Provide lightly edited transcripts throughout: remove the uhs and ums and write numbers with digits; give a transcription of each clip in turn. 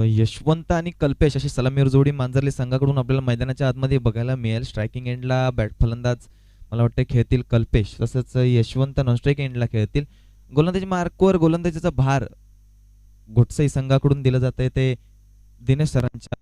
यशवंत आणि कल्पेश अशी सलामीवर जोडी मांजरली संघाकडून आपल्याला मैदानाच्या आतमध्ये बघायला मिळेल. स्ट्रायकिंग एंडला बॅट फलंदाज मला वाटतं खेळतील कल्पेश, तसंच यशवंत नॉनस्ट्राईक एंडला खेळतील. गोलंदाजी मार्कवर गोलंदाजीचा भार घोटसई संघाकडून दिलं जात आहे ते दिनेश सरांच्या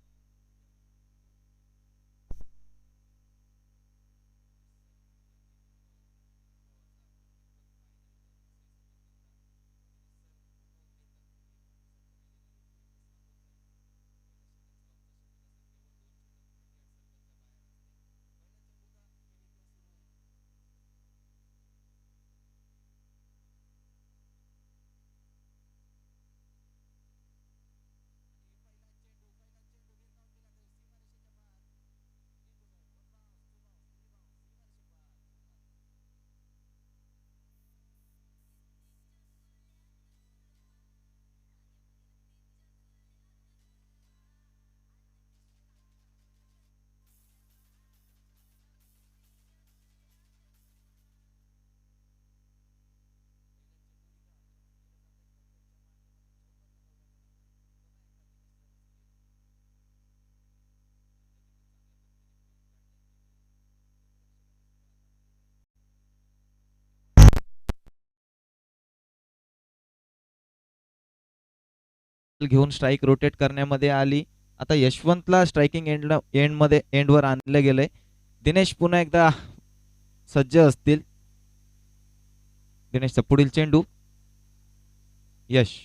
घेऊन स्ट्राईक रोटेट करण्यामध्ये आली. आता यशवंतला स्ट्रायकिंग एंडमध्ये एंडवर आणलं गेलंय. दिनेश पुन्हा एकदा सज्ज असतील. दिनेशचा पुढील चेंडू यश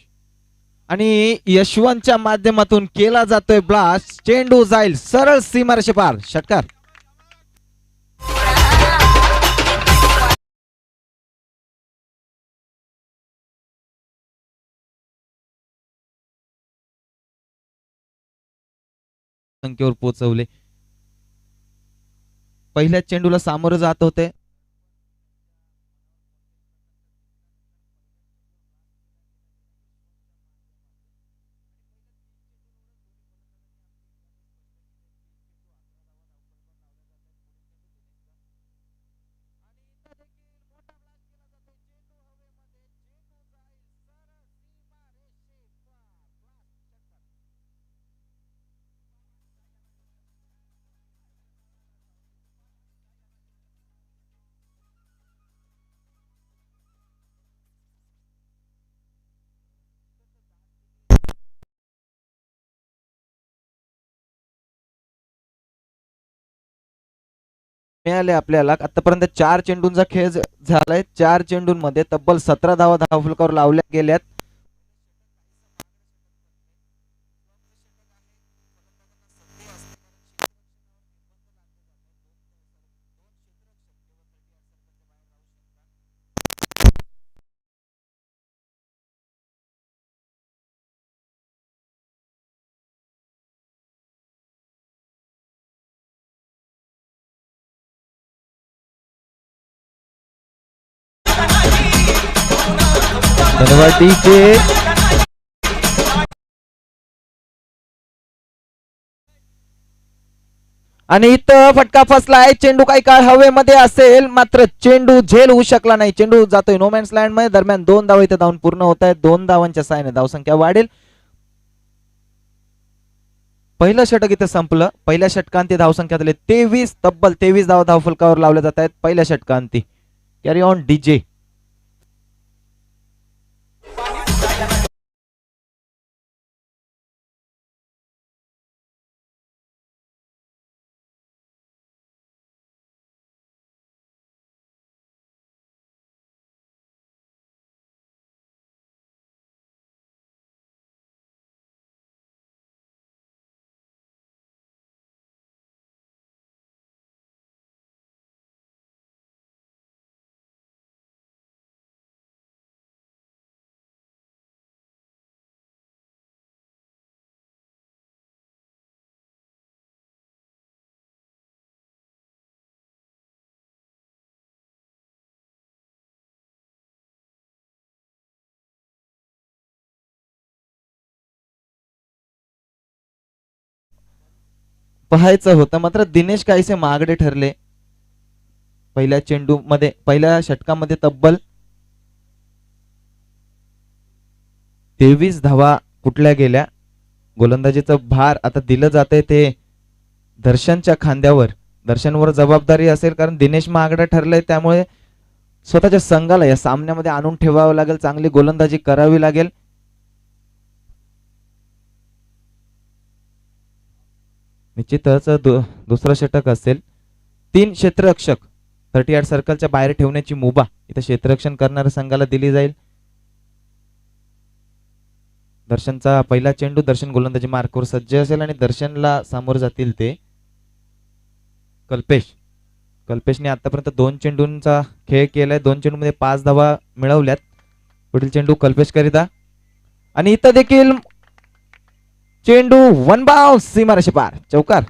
आणि यशवंतच्या माध्यमातून केला जातोय ब्लास्ट. चेंडू जाईल सरळ सीमारेषे पार. षटकार. संख्येवर पोहोचवले. पहिल्या चेंडूला सामोरं जात होते. मिळाले आपल्याला. आतापर्यंत 4 चेंडूंचा खेळ झालाय. 4 चेंडूंमध्ये तब्बल 17 धावा धावफलकावर लावल्या गेल्यात. धन्यवाद डीके. आणि इथं फटका फसलाय. चेंडू काही काळ हवेमध्ये असेल मात्र चेंडू झेल होऊ शकला नाही. चेंडू जातोय नोमॅन्स लँड मध्ये. दरम्यान 2 धावा इथे धावून पूर्ण होत आहेत. 2 धावांच्या साहाय्याने धावसंख्या वाढेल. पहिलं षटक इथे संपलं. पहिल्या षटकांती धावसंख्या झाली 23. तब्बल 23 धावा धावफलकावर लावल्या जात आहेत पहिल्या षटकांती. Carry on DJ. पाहायचं होतं मात्र दिनेश काहीसे महागडे ठरले. पहिल्या चेंडू मध्ये पहिल्या षटकामध्ये तब्बल 23 धावा कुठल्या गेल्या. गोलंदाजीचं भार आता दिलं जाते ते दर्शनच्या खांद्यावर. दर्शनवर जबाबदारी असेल, कारण दिनेश महागडा ठरलंय, त्यामुळे स्वतःच्या संघाला या सामन्यामध्ये आणून ठेवावं लागेल, चांगली गोलंदाजी करावी लागेल. निश्चितच दुसरं षटक असेल. 3 क्षेत्ररक्षक 38 सर्कलच्या बाहेर ठेवण्याची मुभा इथं क्षेत्ररक्षण करणाऱ्या संघाला दिली जाईल. दर्शनचा पहिला चेंडू, दर्शन गोलंदाजी मार्कवर सज्ज असेल आणि दर्शनला सामोर जातील ते कल्पेश. कल्पेशने आतापर्यंत 2 चेंडूंचा खेळ केलाय, 2 चेंडूमध्ये 5 धावा मिळवल्यात. पुढील चेंडू कल्पेश करिता आणि इथं देखील चेंडू वन बाउन्स, सीमारेषे पार, चौकार.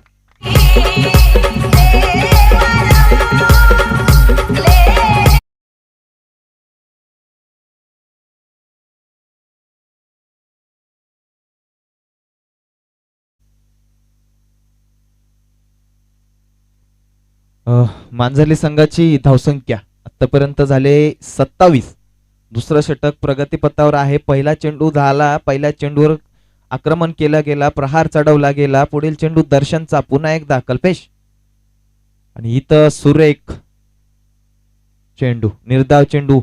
मांजरली संघाची धावसंख्या आतापर्यंत झाले 27. दुसरं षटक प्रगतीपथावर आहे. पहिला चेंडू झाला, पहिल्या चेंडूवर आक्रमण केला गेला, प्रहार चढवला गेला. पुढील चेंडू दर्शनचा, पुन्हा एकदा कल्पेश आणि इथं सुरेख चेंडू, निर्धाव चेंडू.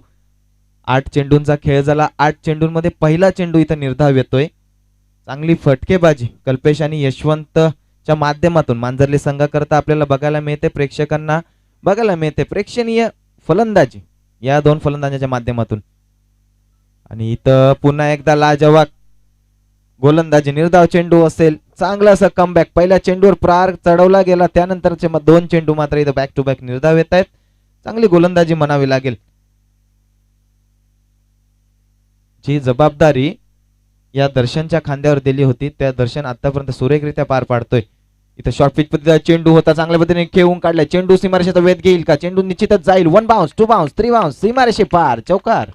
8 चेंडूंचा खेळ झाला, 8 चेंडूंमध्ये पहिला चेंडू इथं निर्धाव येतोय. चांगली फटकेबाजी कल्पेश आणि यशवंतच्या माध्यमातून मांजरली संघाकरता आपल्याला बघायला मिळते, प्रेक्षकांना बघायला मिळते प्रेक्षणीय फलंदाजी या 2 फलंदाजांच्या माध्यमातून. आणि इथं पुन्हा एकदा लाजवाब गोलंदाजी, निर्धाव चेंडू असेल, चांगला असा कमबॅक. पहिल्या चेंडूवर प्रहार चढवला गेला, त्यानंतरचे 2 चेंडू मात्र इथं बॅक टू बॅक निर्धाव येत आहेत. चांगली गोलंदाजी म्हणावी लागेल. जी जबाबदारी या दर्शनच्या खांद्यावर दिली होती, त्या दर्शन आतापर्यंत सुरेखरित्या पार पाडतोय. इथं शॉर्ट पिच पद्धतीचा चेंडू होता, चांगल्या पद्धतीने खेळून काढलाय. चेंडू सीमारेषेचा वेध घेईल का? चेंडू निश्चितच जाईल. 1 बाउन्स, 2 बाउन्स, 3 बाउन्स, सीमारेषे पार, चौकार.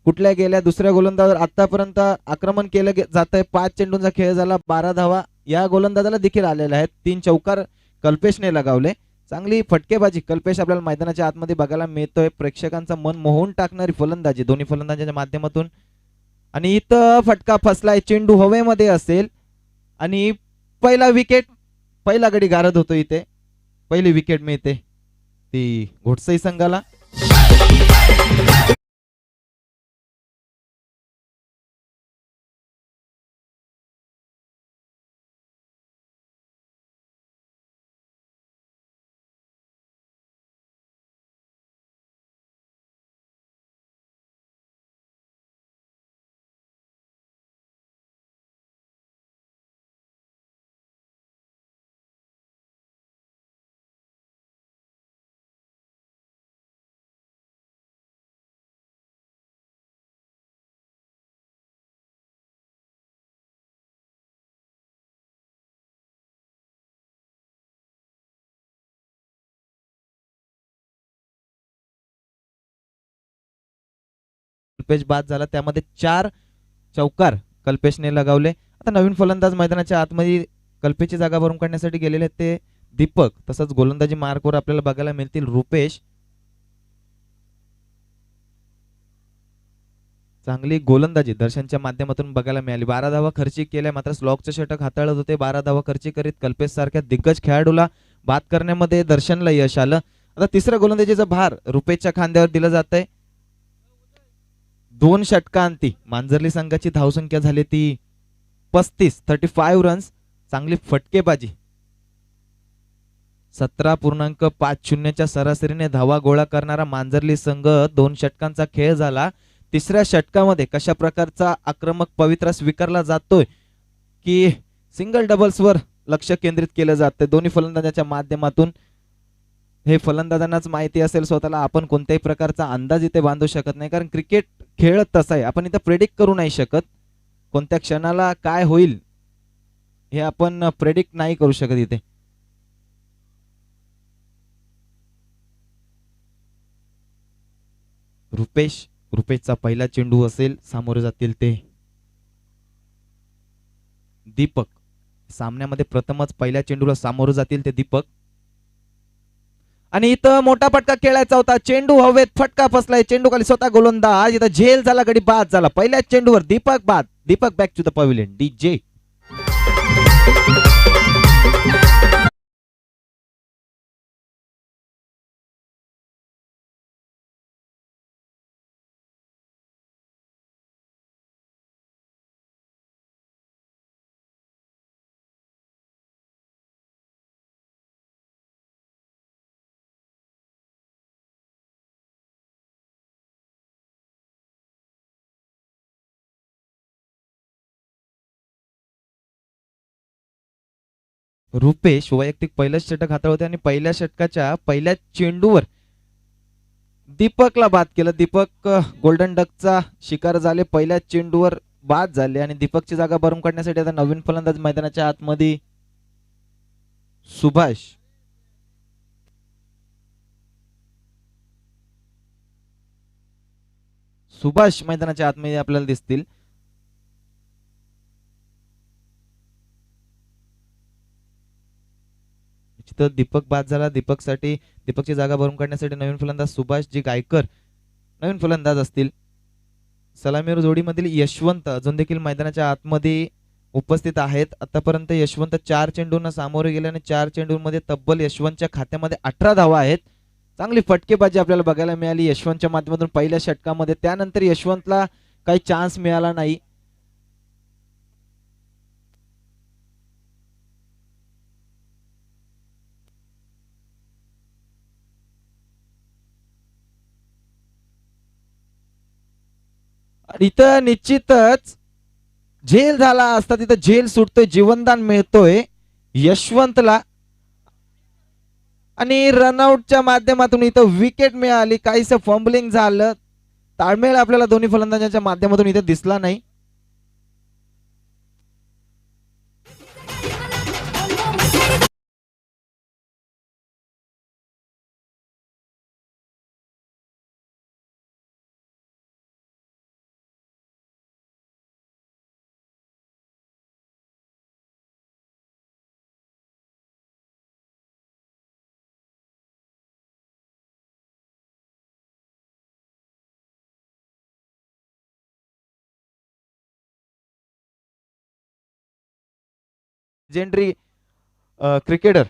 कुठल्या गेल्या दुसऱ्या गोलंदाजावर आतापर्यंत आक्रमण केलं जात आहे. 5 चेंडूंचा खेळ झाला, 12 धावा या गोलंदाजाला देखील आलेल्या आहेत. 3 चौकार कल्पेशने लगावले. चांगली फटकेबाजी कल्पेश आपल्याला मैदानाच्या आतमध्ये बघायला मिळतोय. प्रेक्षकांचं मन मोहून टाकणारी फलंदाजी दोन्ही फलंदाजांच्या माध्यमातून. आणि इथं फटका फसलाय, चेंडू हवेमध्ये असेल आणि पहिला विकेट, पहिला गडी गारद होतो. इथे पहिली विकेट मिळते ती घोटसई संघाला. कल्पेश बाद झाला, त्यामध्ये 4 चौकार कल्पेशने लगावले. आता नवीन फलंदाज मैदानाच्या आतमध्ये कल्पेशची जागा भरून काढण्यासाठी गेलेले आहेत ते दीपक. तसंच गोलंदाजी मार्कवर आपल्याला बघायला मिळतील रुपेश. चांगली गोलंदाजी दर्शनच्या माध्यमातून बघायला मिळाली. 12 धावा खर्ची केल्या, मात्र स्लॉगचे षटक हाताळत होते. 12 धावा खर्ची करीत कल्पेश सारख्या दिग्गज खेळाडूला बाद करण्यामध्ये दर्शनला यश आलं. आता तिसऱ्या गोलंदाजीचा भार रुपेशच्या खांद्यावर दिला जात आहे. 2 षटकांती मांजरली संघाची धावसंख्या झाली ती 35 रन्स. चांगली फटकेबाजी 17.50च्या सरासरीने धावा गोळा करणारा मांजरली संघ 2 षटकांचा खेळ झाला. तिसऱ्या षटकामध्ये कशा प्रकारचा आक्रमक पवित्रा स्वीकारला जातोय की सिंगल डबल्सवर लक्ष केंद्रित केलं जातं दोन्ही फलंदाजांच्या माध्यमातून. हे फलंदाजांनाच माहिती असेल स्वतःला. आपण कोणत्याही प्रकारचा अंदाज इथे बांधू शकत नाही, कारण क्रिकेट खेळ तसा आहे. आपण इथे प्रेडिक्ट करू नाही शकत. कोणत्या क्षणाला काय होईल हे आपण प्रेडिक्ट नाही करू शकत इथे. रुपेशचा पहिला चेंडू असेल. सामोरे जातील ते दीपक. सामन्यामध्ये प्रथमच पहिल्या चेंडूला सामोरे जातील ते दीपक. आणि इथं मोठा फटका खेळायचा होता. चेंडू हवेत, फटका फसलाय. चेंडू खाली स्वतः गोलंदाज. इथं झेल झाला, गडी बाद झाला. पहिल्या चेंडूवर दीपक बाद. Deepak back to the pavilion. DJ Rupesh वैयक्तिक पहिलंच षटक हाताळते आणि पहिल्या षटकाच्या पहिल्या चेंडूवर दीपकला बाद केलं. दीपक गोल्डन डकचा शिकार झाले. पहिल्या चेंडूवर बाद झाले आणि दीपकची जागा भरून काढण्यासाठी आता नवीन फलंदाज मैदानाच्या आतमध्ये सुभाष मैदानाच्या आतमध्ये आपल्याला दिसतील. दीपक बाद झाला. दीपकची जागा भरून काढण्यासाठी नवीन फलंदाज सुभाषजी गायकर नवीन फलंदाज असतील. सलामीवर जोडीमधील यशवंत अजून देखील मैदानाच्या आतमध्ये उपस्थित आहेत. आतापर्यंत यशवंत 4 चेंडूंना सामोरे गेले आणि 4 चेंडूंमध्ये तब्बल यशवंतच्या खात्यामध्ये 18 धावा आहेत. चांगली फटकेबाजी आपल्याला बघायला मिळाली यशवंतच्या माध्यमातून पहिल्या षटकामध्ये. त्यानंतर यशवंतला काही चान्स मिळाला नाही. इथं निश्चितच झेल झाला असता. तिथं झेल सुटतोय, जीवनदान मिळतोय यशवंतला आणि रनआउटच्या माध्यमातून इथं विकेट मिळाली. काहीसं फंबलिंग झालं. ताळमेळ आपल्याला दोन्ही फलंदाजांच्या माध्यमातून इथे दिसला नाही. लेजेंडरी क्रिकेटर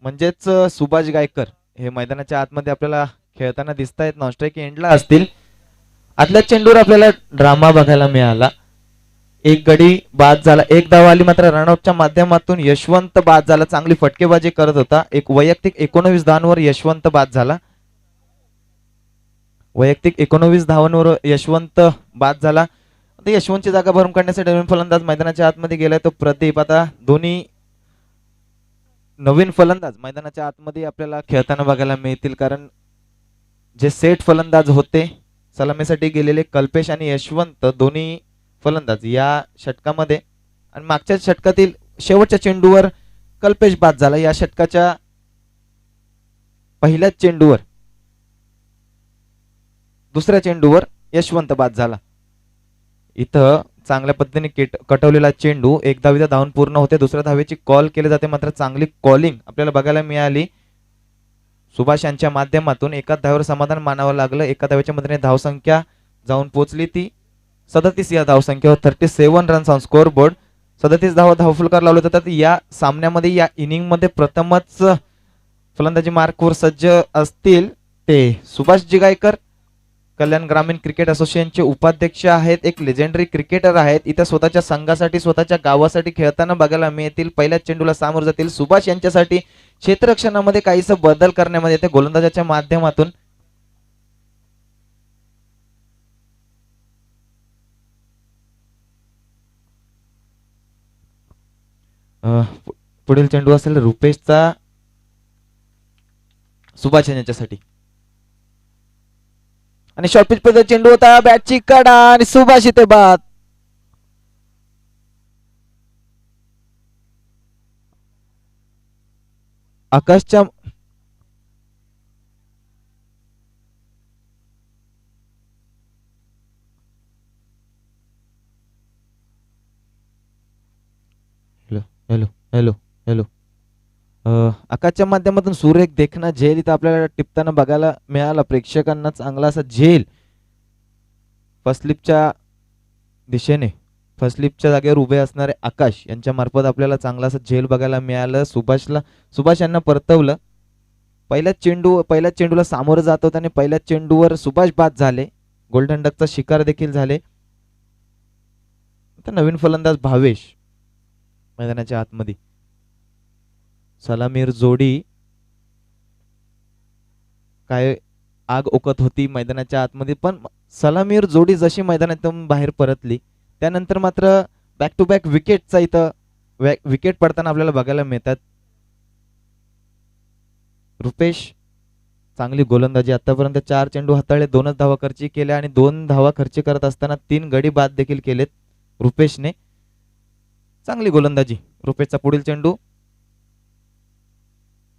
म्हणजेच सुभाष गायकर हे मैदानाच्या आतमध्ये आपल्याला खेळताना दिसत आहेत. नॉनस्ट्राइक एंडला असतील. आदल्या चेंडूवर आपल्याला ड्रामा बघायला मिळाला. एक गडी बाद झाला. एक धाव आली, मात्र रनआउटच्या माध्यमातून यशवंत बाद झाला. चांगली फटकेबाजी करत होता. एक वैयक्तिक 19 धावांवर यशवंत बाद झाला. वैयक्तिक 19 धावांवर यशवंत बाद झाला. यशवंतची जागा भरून काढण्यासाठी नवीन फलंदाज मैदानाच्या आतमध्ये गेलाय तो प्रदीप. आता दोन्ही नवीन फलंदाज मैदानाच्या आतमध्ये आपल्याला खेळताना बघायला मिळतील, कारण जे सेट फलंदाज होते सलामीसाठी गेलेले कल्पेश आणि यशवंत दोन्ही फलंदाज या षटकामध्ये आणि मागच्या षटकातील शेवटच्या चेंडूवर कल्पेश बाद झाला. या षटकाच्या पहिल्याच चेंडूवर दुसऱ्या चेंडूवर यशवंत बाद झाला. इथं चांगल्या पद्धतीने कटवलेला चेंडू. एक धावेचा धावून पूर्ण होते. दुसऱ्या धावेची कॉल केली जाते, मात्र चांगली कॉलिंग आपल्याला बघायला मिळाली सुभाष यांच्या माध्यमातून. एकाच धावेवर समाधान मानावं लागलं. एका धावेच्या मदतीने धावसंख्या जाऊन पोहोचली ती 37. या धावसंख्येवर 37 रन्स ऑन स्कोर बोर्ड. 37 धावा धावफलकार लावले जातात. या सामन्यामध्ये या इनिंग मध्ये प्रथमच फलंदाजी मार्कवर सज्ज असतील ते सुभाष जिगायकर, कल्याण ग्रामीण क्रिकेट असोसिएशनचे उपाध्यक्ष आहेत, एक लेजेंडरी क्रिकेटर आहेत. इथं स्वतःच्या संघासाठी स्वतःच्या गावासाठी खेळताना बघायला मिळतील. पहिल्या चेंडूला सामोर जातील सुभाष यांच्यासाठी क्षेत्ररक्षणामध्ये काहीसा बदल करण्यामध्ये येते गोलंदाजाच्या माध्यमातून. पुढील चेंडू असेल रुपेशचा सुभाष यांच्यासाठी आणि शॉर्ट पिच मध्ये चेंडू होता, बॅटची कडा आणि सुभाष इथे बाद. आकाशच्या हॅलो हॅलो हॅलो हॅलो आकाशच्या माध्यमातून सूर्य एक देखना झेल इथं आपल्याला टिपताना बघायला मिळाला. प्रेक्षकांना चांगला असा झेल फस्लिपच्या दिशेने, फस्लिपच्या जागेवर उभे असणारे आकाश यांच्या मार्फत आपल्याला चांगला असं झेल बघायला मिळालं. सुभाष यांना परतवलं. पहिल्याच चेंडूला सामोरं जात होतं आणि पहिल्याच चेंडूवर सुभाष बाद झाले. गोल्डन डकचा शिकार देखील झाले. आता नवीन फलंदाज भावेश मैदानाच्या आतमध्ये. सलामीर जोडी काय आग ओकत होती मैदानाच्या आतमध्ये, पण सलामीर जोडी जशी मैदानातून बाहेर परतली त्यानंतर मात्र बॅक टू बॅक विकेटचा इथं विकेट पडताना आपल्याला बघायला मिळतात. रुपेश चांगली गोलंदाजी, आतापर्यंत 4 चेंडू हाताळले, 2च धावा खर्ची केल्या आणि 2 धावा खर्ची करत असताना 3 गडी बाद देखील केलेत रुपेशने. चांगली गोलंदाजी रुपेशचा. पुढील चेंडू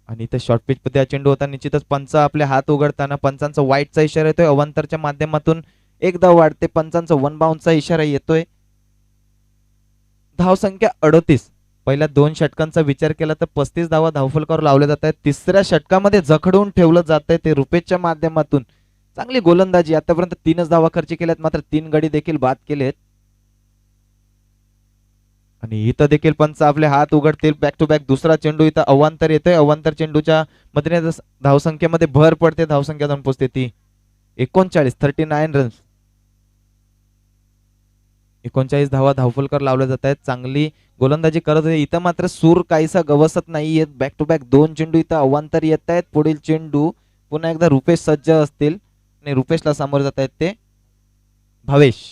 आणि इथे शॉर्ट पिच मध्ये चेंडू होता. निश्चितच पंच आपले हात उघडताना पंचांचा वाईटचा इशारा येतोय. अवांतरच्या माध्यमातून एक धाव वाढते. पंचांचा वन बाउंसचा इशारा येतोय. धाव संख्या 38. पहिल्या 2 षटकांचा विचार केला तर 35 धावा धावफलकावर लावल्या जात आहेत. तिसऱ्या षटकामध्ये जखडून ठेवलं जात आहे ते रुपेशच्या माध्यमातून. चांगली गोलंदाजी, आतापर्यंत 3च धावा खर्च केल्यात, मात्र 3 गडी देखील बाद केलेत. आणि इथं देखील पंच आपले हात उघडतील. बॅक टू बॅक दुसरा चेंडू इथं अवांतर येतोय. अवांतर चेंडूच्या मधने धावसंख्येमध्ये भर पडते. धावसंख्या जाऊन पोहोचते ती 39 रन्स. 39 धावा धावफलकर लावल्या जात आहेत. चांगली गोलंदाजी करत होते. इथं मात्र सूर काहीसा गवसत नाहीये. बॅक टू बॅक 2 चेंडू इथं अवांतर येत आहेत. पुढील चेंडू पुन्हा एकदा रुपेश सज्ज असतील आणि रुपेशला सामोरे जात आहेत ते भावेश.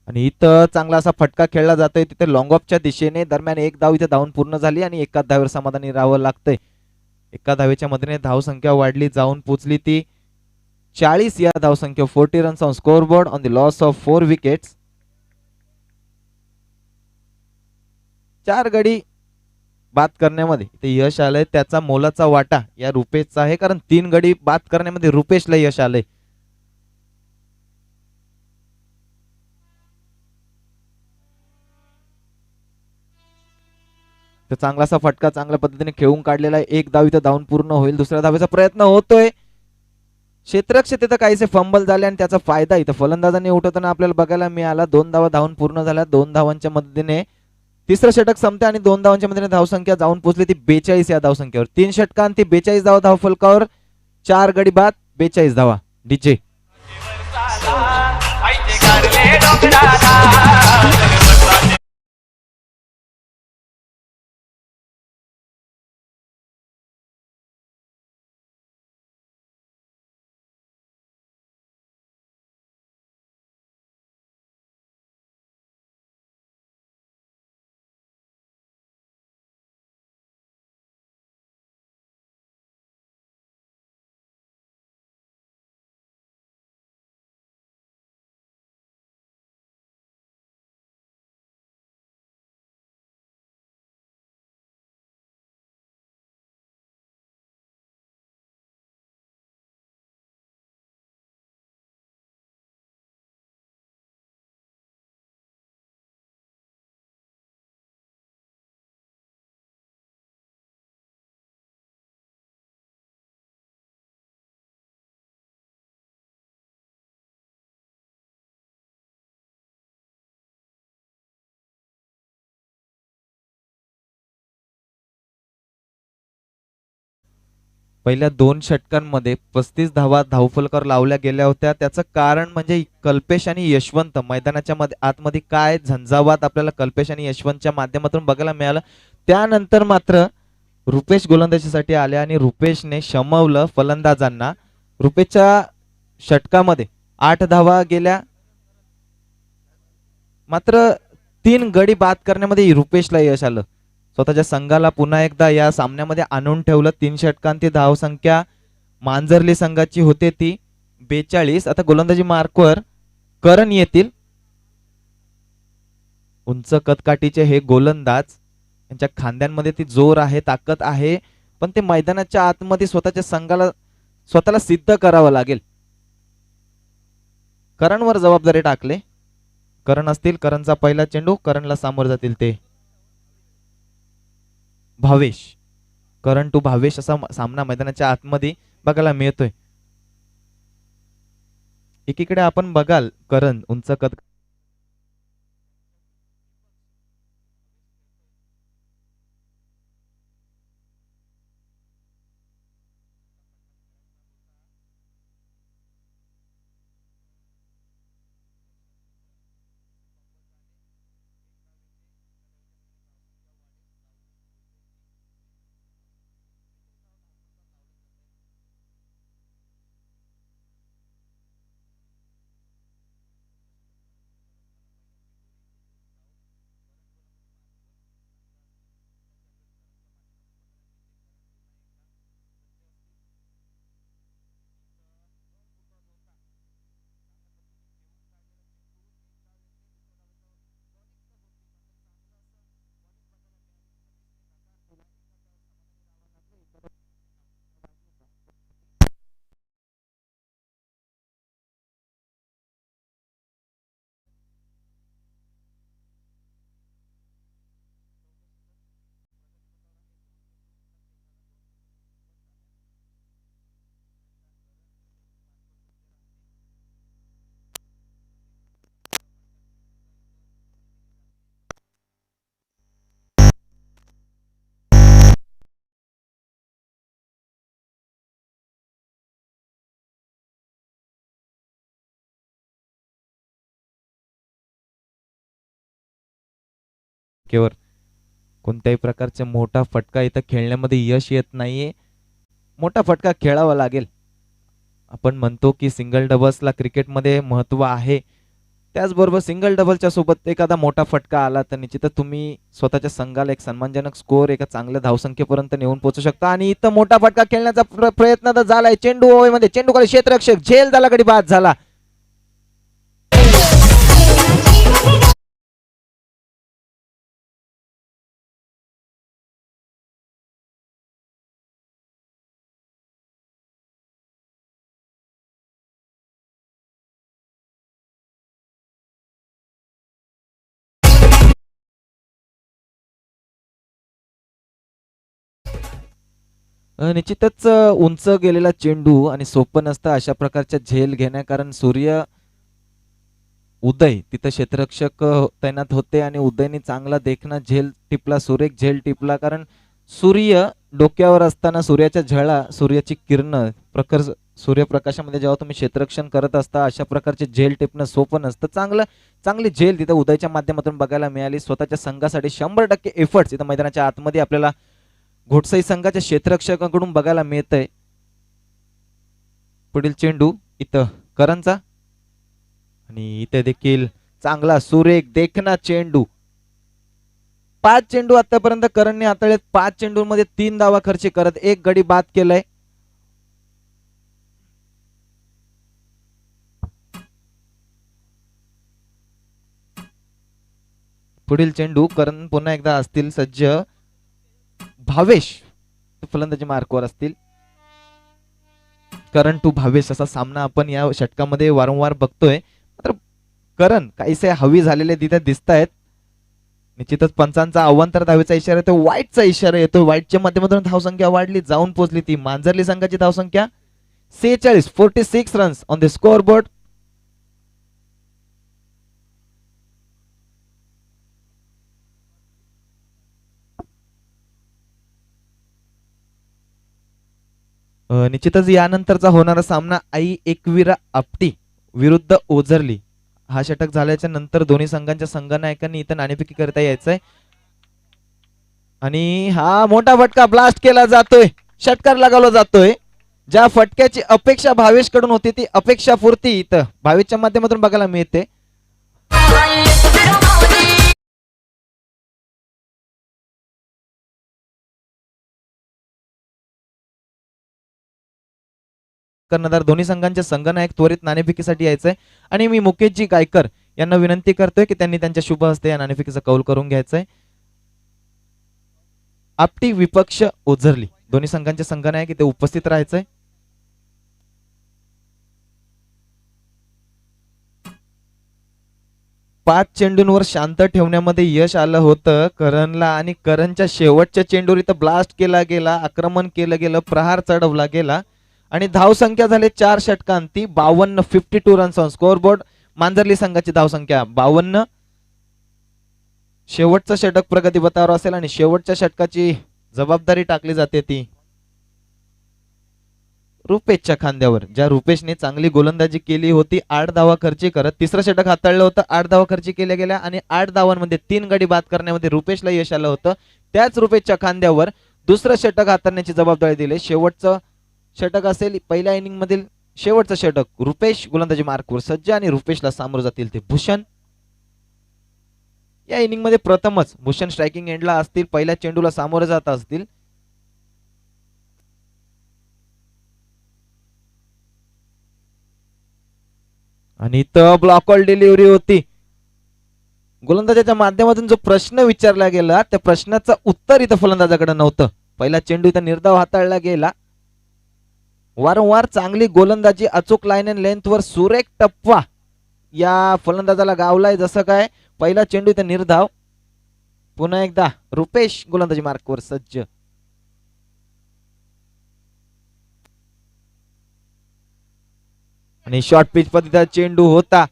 आणि इथं चांगला असा फटका खेळला जातोय तिथे लॉंग ऑफच्या दिशेने. दरम्यान एक धाव इथे धावून पूर्ण झाली आणि एकाच धावेवर समाधानी राहावं लागतंय. एका धावेच्या मदतीने धावसंख्या वाढली, जाऊन पोचली ती 40 या धावसंख्या. 40 runs on score board on the loss of 4 wickets. 4 गडी बाद करण्यामध्ये इथे यश आलंय. त्याचा मोलाचा वाटा या रुपेशचा आहे, कारण 3 गडी बाद करण्यामध्ये रुपेशला यश आलंय. तर चांगला असा फटका चांगल्या पद्धतीने खेळून काढलेला आहे. एक धाव इथं धावून पूर्ण होईल. दुसऱ्या धावेचा प्रयत्न होतोय. क्षेत्ररक्षक तिथं काहीसे फंबल झाले आणि त्याचा फायदा इथं फलंदाजांनी उठवताना आपल्याला बघायला मिळाला. 2 धावा धावून पूर्ण झाल्या. 2 धावांच्या मदतीने तिसरं षटक संपते आणि 2 धावांच्या मदतीने धावसंख्या जाऊन पोहोचली ती 42 या धावसंख्येवर. 3 षटकांत 42 धावा धावफलकावर. 4 गडी बाद, 42 धावा. डीजे पहिल्या 2 षटकांमध्ये 35 धावा धावफलकावर लावल्या गेल्या होत्या. त्याचं कारण म्हणजे कल्पेश आणि यशवंत मैदानाच्या मध्ये आतमध्ये काय झंझावात आपल्याला कल्पेश आणि यशवंतच्या माध्यमातून बघायला मिळालं. त्यानंतर मात्र रुपेश गोलंदाजीसाठी आले आणि रुपेशने शमवलं फलंदाजांना. रुपेशच्या षटकामध्ये 8 धावा गेल्या, मात्र 3 गडी बाद करण्यामध्ये रुपेशला यश आलं. स्वतःच्या संघाला पुन्हा एकदा या सामन्यामध्ये आणून ठेवलं. 3 षटकांती धावसंख्या मांजरली संघाची होते ती 42. आता गोलंदाजी मार्कवर करण येतील. उंच कदकाठीचे हे गोलंदाज, यांच्या खांद्यांमध्ये ती जोर आहे, ताकद आहे, पण ते मैदानाच्या आतमध्ये स्वतःच्या संघाला स्वतःला सिद्ध करावं लागेल. करणवर जबाबदारी टाकले. करण असतील, करणचा पहिला चेंडू, करणला सामोर जातील ते भावेश. करण टू भावेश असा सामना मैदानाच्या आतमध्ये बघायला मिळतोय. एकीकडे आपण बघाल करण उंच कद केवर कोणत्याही प्रकारचा मोठा फटका इथं खेळण्यामध्ये यश येत नाहीये. मोठा फटका खेळावा लागेल. आपण म्हणतो की सिंगल डबल्सला क्रिकेटमध्ये महत्व आहे, त्याचबरोबर सिंगल डबलच्या सोबत एखादा मोठा फटका आला तर निश्चितच तुम्ही स्वतःच्या संघाला एक सन्मानजनक स्कोर, एका चांगल्या धावसंख्येपर्यंत नेऊन पोहोचू शकता. आणि इथं मोठा फटका खेळण्याचा प्रयत्न तर झालाय. चेंडू ओळीमध्ये, चेंडू खाली क्षेत्ररक्षक झेल झाला, गडी बाद झाला. निश्चितच उंच गेलेला चेंडू आणि सोपं नसतं अशा प्रकारच्या झेल घेण्या, कारण सूर्य उदय तिथं क्षेत्ररक्षक तैनात होते आणि उदयने चांगला देखना झेल टिपला, सुरेख झेल टिपला. कारण सूर्य डोक्यावर असताना सूर्याच्या झळा, सूर्याची किरण, प्रखर सूर्यप्रकाशामध्ये जेव्हा तुम्ही क्षेत्ररक्षण करत असता अशा प्रकारचे झेल टिपणं सोपं नसतं. चांगली झेल तिथं उदयच्या माध्यमातून बघायला मिळाली. स्वतःच्या संघासाठी 100% एफर्ट्स इथं मैदानाच्या आतमध्ये आपल्याला घोटसाई संघाच्या क्षेत्ररक्षकांकडून बघायला मिळतंय. पुढील चेंडू इथं करणचा, आणि इथे देखील चांगला सुरेख देखना चेंडू. 5 चेंडू आतापर्यंत करणने हाताळलेत. 5 चेंडूंमध्ये 3 धावा खर्च करत 1 गडी बाद केलाय. पुढील चेंडू करण पुन्हा एकदा असतील सज्ज. भावेश फलंदाजी मार्कवर असतील. करण टू भावेश असा सामना आपण या षटकामध्ये वारंवार बघतोय. मात्र करण काहीसे हवी झालेले तिथे दिसत आहेत. निश्चितच पंचांचा अवांतर धावेचा इशारा येतो, वाईटचा इशारा येतो. वाईटच्या माध्यमातून धावसंख्या वाढली, जाऊन पोहोचली ती मांजरली संघाची धावसंख्या 46 runs on the score board. निश्चितच यानंतरचा होणारा सामना आई एकविरा आपटी विरुद्ध ओझरली हा षटक झाल्याच्या नंतर दोन्ही संघांच्या संघनायकांनी इथं नाणेफेकी करता यायचंय आणि हा मोठा फटका ब्लास्ट केला जातोय, षटकार लगावला जातोय. ज्या फटक्याची अपेक्षा भावेश कडून होती ती अपेक्षा पूर्ती इथं भावेशच्या माध्यमातून बघायला मिळते. कर्णधार दोन्ही संघांचे संघनायक त्वरित नाणेफेकीसाठी यायचंय आणि मी मुकेशजी गायकर यांना विनंती करतोय की त्यांनी त्यांच्या शुभ हस्ते या नाणेफेकीचा कौल करून घ्यायचंय. आपटी विपक्ष ओझरली दोन्ही संघांचे संघनायक इथे उपस्थित राहायचंय. पाच चेंडूंवर शांत ठेवण्यामध्ये यश आलं होतं करणला आणि करणच्या शेवटच्या चेंडूवर इथं ब्लास्ट केला गेला, आक्रमण केलं गेलं, प्रहार चढवला गेला आणि धावसंख्या झाली 4 षटकांती 52 52 रन्स ऑन स्कोअरबोर्ड. मांजरली संघाची धावसंख्या 52. शेवटचं षटक प्रगतीपथावर असेल आणि शेवटच्या षटकाची जबाबदारी टाकली जाते ती रुपेशच्या खांद्यावर. ज्या रुपेशने चांगली गोलंदाजी केली होती 8 धावा खर्ची करत तिसरं षटक हाताळलं होतं. 8 धावा खर्ची केल्या गेल्या आणि 8 धावांमध्ये 3 गडी बाद करण्यामध्ये रुपेशला यश आलं होतं. त्याच रुपेशच्या खांद्यावर दुसरं षटक हाताळण्याची जबाबदारी दिली. शेवटचं षटक असेल पहिल्या इनिंग मधील शेवटचं षटक. रुपेश गोलंदाजी मार्कवर सज्ज आणि रुपेशला सामोरं जातील ते भूषण. या इनिंग मध्ये प्रथमच भूषण स्ट्रायकिंग एंडला असतील, पहिल्या चेंडूला सामोरे जात असतील. आणि इथं ब्लॉकॉल डिलिव्हरी होती. गोलंदाजाच्या माध्यमातून जो प्रश्न विचारला गेला त्या प्रश्नाचं उत्तर इथं फलंदाजाकडे नव्हतं. पहिला चेंडू इथं निर्धाव हाताळला गेला. वारंवार चांगली गोलंदाजी, अचूक लाईन अँड लेंथवर सुरेख टप्पा या फलंदाजाला गावलाय. जसं काय पहिला चेंडू इथं निर्धाव. पुन्हा एकदा रुपेश गोलंदाजी मार्कवर सज्ज. आणि शॉर्ट पिच पद्धतीचा चेंडू होता.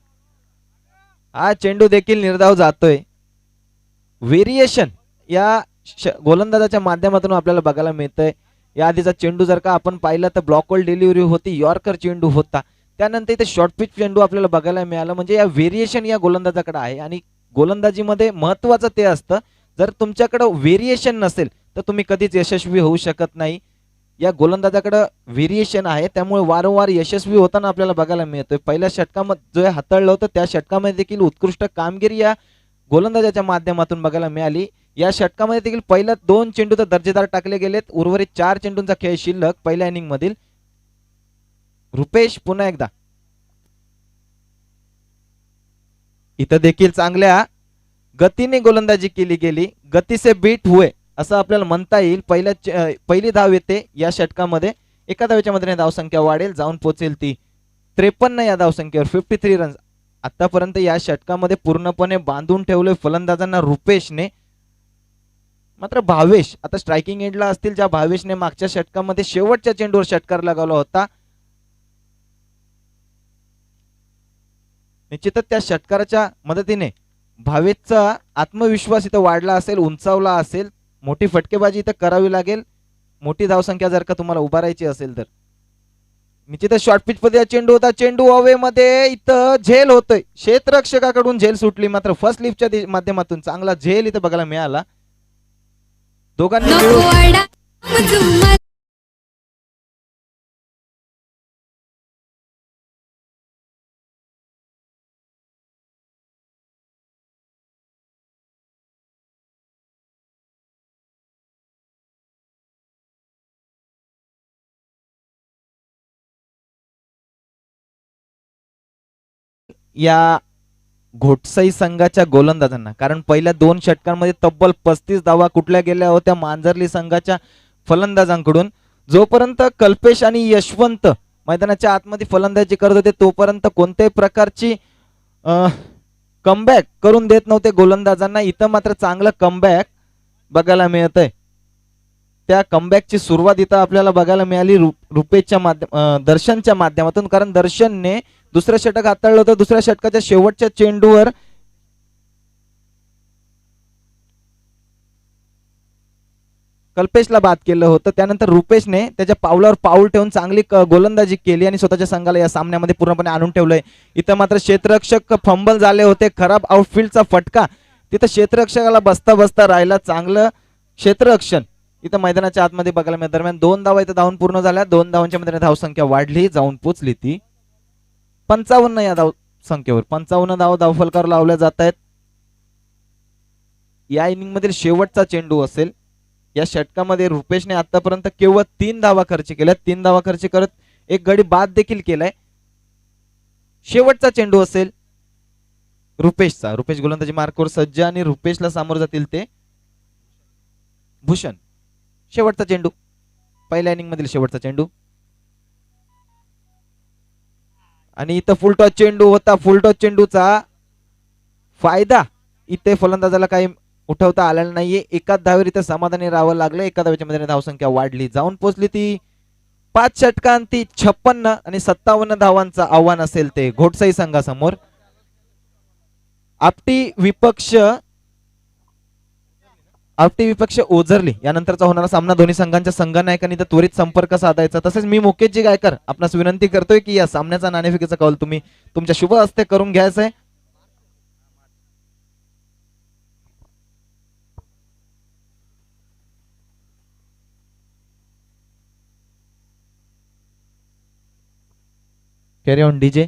हा चेंडू देखील निर्धाव जातोय. व्हेरिएशन या गोलंदाजाच्या माध्यमातून आपल्याला बघायला मिळतंय. या आधीचा चेंडू जर का आपण पाहिला तर ब्लॉकहोल डिलिव्हरी होती, यॉर्कर चेंडू होता. त्यानंतर इथे शॉर्ट पिच चेंडू आपल्याला बघायला मिळाला. म्हणजे या व्हेरिएशन या गोलंदाजाकडे आहे आणि गोलंदाजीमध्ये महत्वाचं ते असतं जर तुमच्याकडे व्हेरिएशन नसेल तर तुम्ही कधीच यशस्वी होऊ शकत नाही. या गोलंदाजाकडे व्हेरिएशन आहे त्यामुळे वारंवार यशस्वी होताना आपल्याला बघायला मिळतोय. पहिल्या षटकामध्ये जो हाताळलं होतं त्या षटकामध्ये देखील उत्कृष्ट कामगिरी या गोलंदाजाच्या माध्यमातून बघायला मिळाली. या षटकामध्ये देखील पहिल्या 2 चेंडू तर दर्जेदार टाकले गेलेत. उर्वरित 4 चेंडूंचा खेळ शिल्लक पहिल्या इनिंग मधील. रुपेश पुन्हा एकदा इथं देखील चांगल्या गतीने गोलंदाजी केली गेली. गती से बीट हुए असं आपल्याला म्हणता येईल. पहिली धाव येते या षटकामध्ये. एका धावेच्या मदतीने धावसंख्या वाढेल, जाऊन पोहोचेल ती 53 या धावसंख्येवर. 53 रन्स आतापर्यंत या षटकामध्ये पूर्णपणे बांधून ठेवले फलंदाजांना रुपेशने. मात्र भावेश आता स्ट्रायकिंग एंडला असतील. ज्या भावेशने मागच्या षटकामध्ये शेवटच्या चेंडूवर षटकार लगावला होता. निश्चितच त्या षटकाराच्या मदतीने भावेशचा आत्मविश्वास इथं वाढला असेल, उंचावला असेल. मोठी फटकेबाजी इथं करावी लागेल मोठी धावसंख्या जर का तुम्हाला उभारायची असेल तर. निश्चितच शॉर्ट पिच मध्ये चेंडू होता. चेंडू हवे मध्ये इथं झेल होतोय. क्षेत्ररक्षकाकडून झेल सुटली. मात्र फर्स्ट लिफ्टच्या माध्यमातून चांगला झेल इथं बघायला मिळाला. दोघांनी या घोटसाई संघाच्या गोलंदाजांना, कारण पहिल्या 2 षटकांमध्ये तब्बल 35 धावा कुठल्या गेल्या होत्या मांजरली संघाच्या फलंदाजांकडून. जोपर्यंत कल्पेश आणि यशवंत मैदानाच्या आतमध्ये फलंदाजी करत होते तोपर्यंत कोणत्याही प्रकारची कमबॅक करून देत नव्हते गोलंदाजांना. इथं मात्र चांगलं कमबॅक बघायला मिळतंय. त्या कमबॅकची सुरुवात इथं आपल्याला बघायला मिळाली रुपेशच्या दर्शनच्या माध्यमातून. कारण दर्शनने दुसरं षटक हाताळलं होतं. दुसऱ्या षटकाच्या शेवटच्या चेंडूवर कल्पेशला बाद केलं होतं. त्यानंतर रुपेशने त्याच्या पावलावर पाऊल ठेवून चांगली गोलंदाजी केली आणि स्वतःच्या संघाला या सामन्यामध्ये पूर्णपणे आणून ठेवलंय. इथं मात्र क्षेत्ररक्षक फंबल झाले होते. खराब आउटफील्डचा फटका तिथं क्षेत्ररक्षकाला बसता बसता राहिला. चांगलं क्षेत्ररक्षण इथं मैदानाच्या आतमध्ये बघायला मिळत. दरम्यान 2 धावा इथं धावून पूर्ण झाल्या. 2 धावांच्या मध्ये धावसंख्या वाढली, जाऊन पोचली ती 55 या धाव संख्येवर. 55 धाव धावफलकावर लावल्या जात आहेत. या इनिंग मधील शेवटचा चेंडू असेल. या षटकामध्ये रुपेशने आतापर्यंत केवळ 3 धावा खर्च केल्या. 3 धावा खर्च करत एक गडी बाद देखील केलाय. शेवटचा चेंडू असेल रुपेशचा. रुपेश गोलंदाजी मार्कवर सज्ज आणि रुपेशला सामोर जातील ते भूषण. शेवटचा चेंडू, पहिल्या इनिंग मधील शेवटचा चेंडू. आणि इथं फुलटॉस चेंडू होता. फुलटॉस चेंडूचा फायदा इथे फलंदाजाला काही उठवता आलेला नाहीये. एकाच धावेवर इथे समाधानी राहावं लागलं. एका धावेच्या मध्ये धावसंख्या वाढली, जाऊन पोहोचली ती 5 षटकांती 56 आणि 57 धावांचं आव्हान असेल ते घोटसाई संघासमोर. आपटी विपक्ष ओझरली यानंतरचा होणारा सामना दोन्ही संघांच्या संघनायकांनी तर त्वरित संपर्क साधायचा. तसेच मी मुकेशजी गायकर आपणास विनंती करतोय की या सामन्याचा नाणेफेकीचा कौल तुम्ही तुमच्या शुभ हस्ते करून घ्यायचा आहे. Carry on DJ.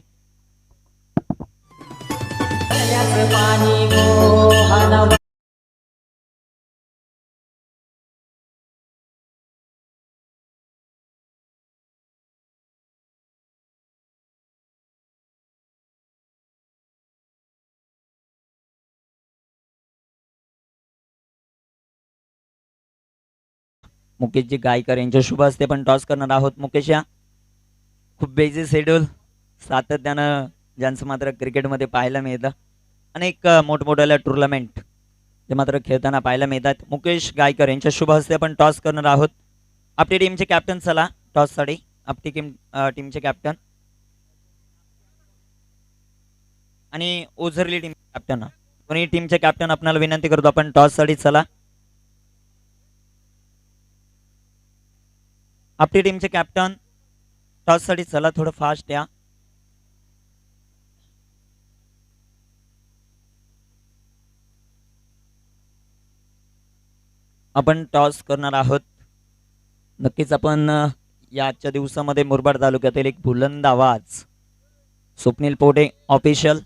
Mukeshji Gaikar यांच्या शुभ हस्ते पण टॉस करणार आहोत. मुकेश या खूप बिझी शेड्यूल सातत्यानं ज्यांचं मात्र क्रिकेटमध्ये पाहायला मिळतं. अनेक मोठमोठ्या टुर्नामेंट जे मात्र खेळताना पाहायला मिळतात. मुकेश गायकर यांच्या शुभ हस्ते पण टॉस करणार आहोत. आपली टीमचे कॅप्टन चला टॉससाठी. आपली टीमचे कॅप्टन आणि ओझरली टीम कॅप्टन दोन्ही टीमचे कॅप्टन आपल्याला विनंती करतो आपण टॉससाठी चला. आपली टीमचे कॅप्टन टॉससाठी चला, थोडं फास्ट या. आपण टॉस करणार आहोत. नक्कीच आपण या आजच्या दिवसामध्ये मुरबाड तालुक्यातील एक बुलंद आवाज स्वप्नील पोटे ऑफिशियल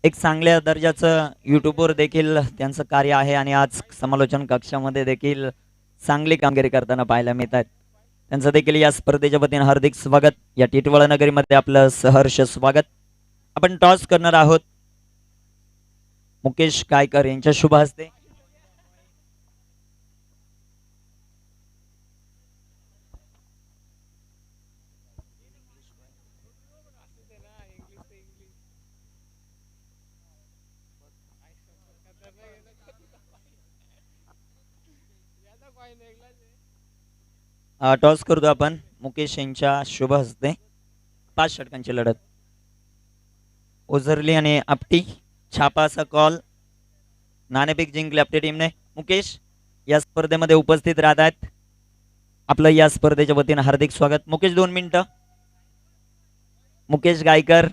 एक चांगल्या दर्जाचं यूट्यूबवर देखील त्यांचं कार्य आहे आणि आज समालोचन कक्षामध्ये देखील चांगली कामगिरी करताना पाहायला मिळतात. त्यांचं देखील या स्पर्धेच्या वतीने हार्दिक स्वागत. या टिटवाळा नगरीमध्ये आपलं सहर्ष स्वागत. आपण टॉस करणार आहोत. मुकेश गायकर यांच्या शुभ हस्ते. टॉस करतो आपण मुकेश यांच्या शुभ हस्ते. 5 षटकांची लढत. ओझरली आणि आपटी छापा असा कॉल. नाणेफेक जिंकले आपल्या टीमने. मुकेश या स्पर्धेमध्ये उपस्थित राहत आहेत. आपलं या स्पर्धेच्या वतीने हार्दिक स्वागत. मुकेश 2 मिनिटं. मुकेश गायकर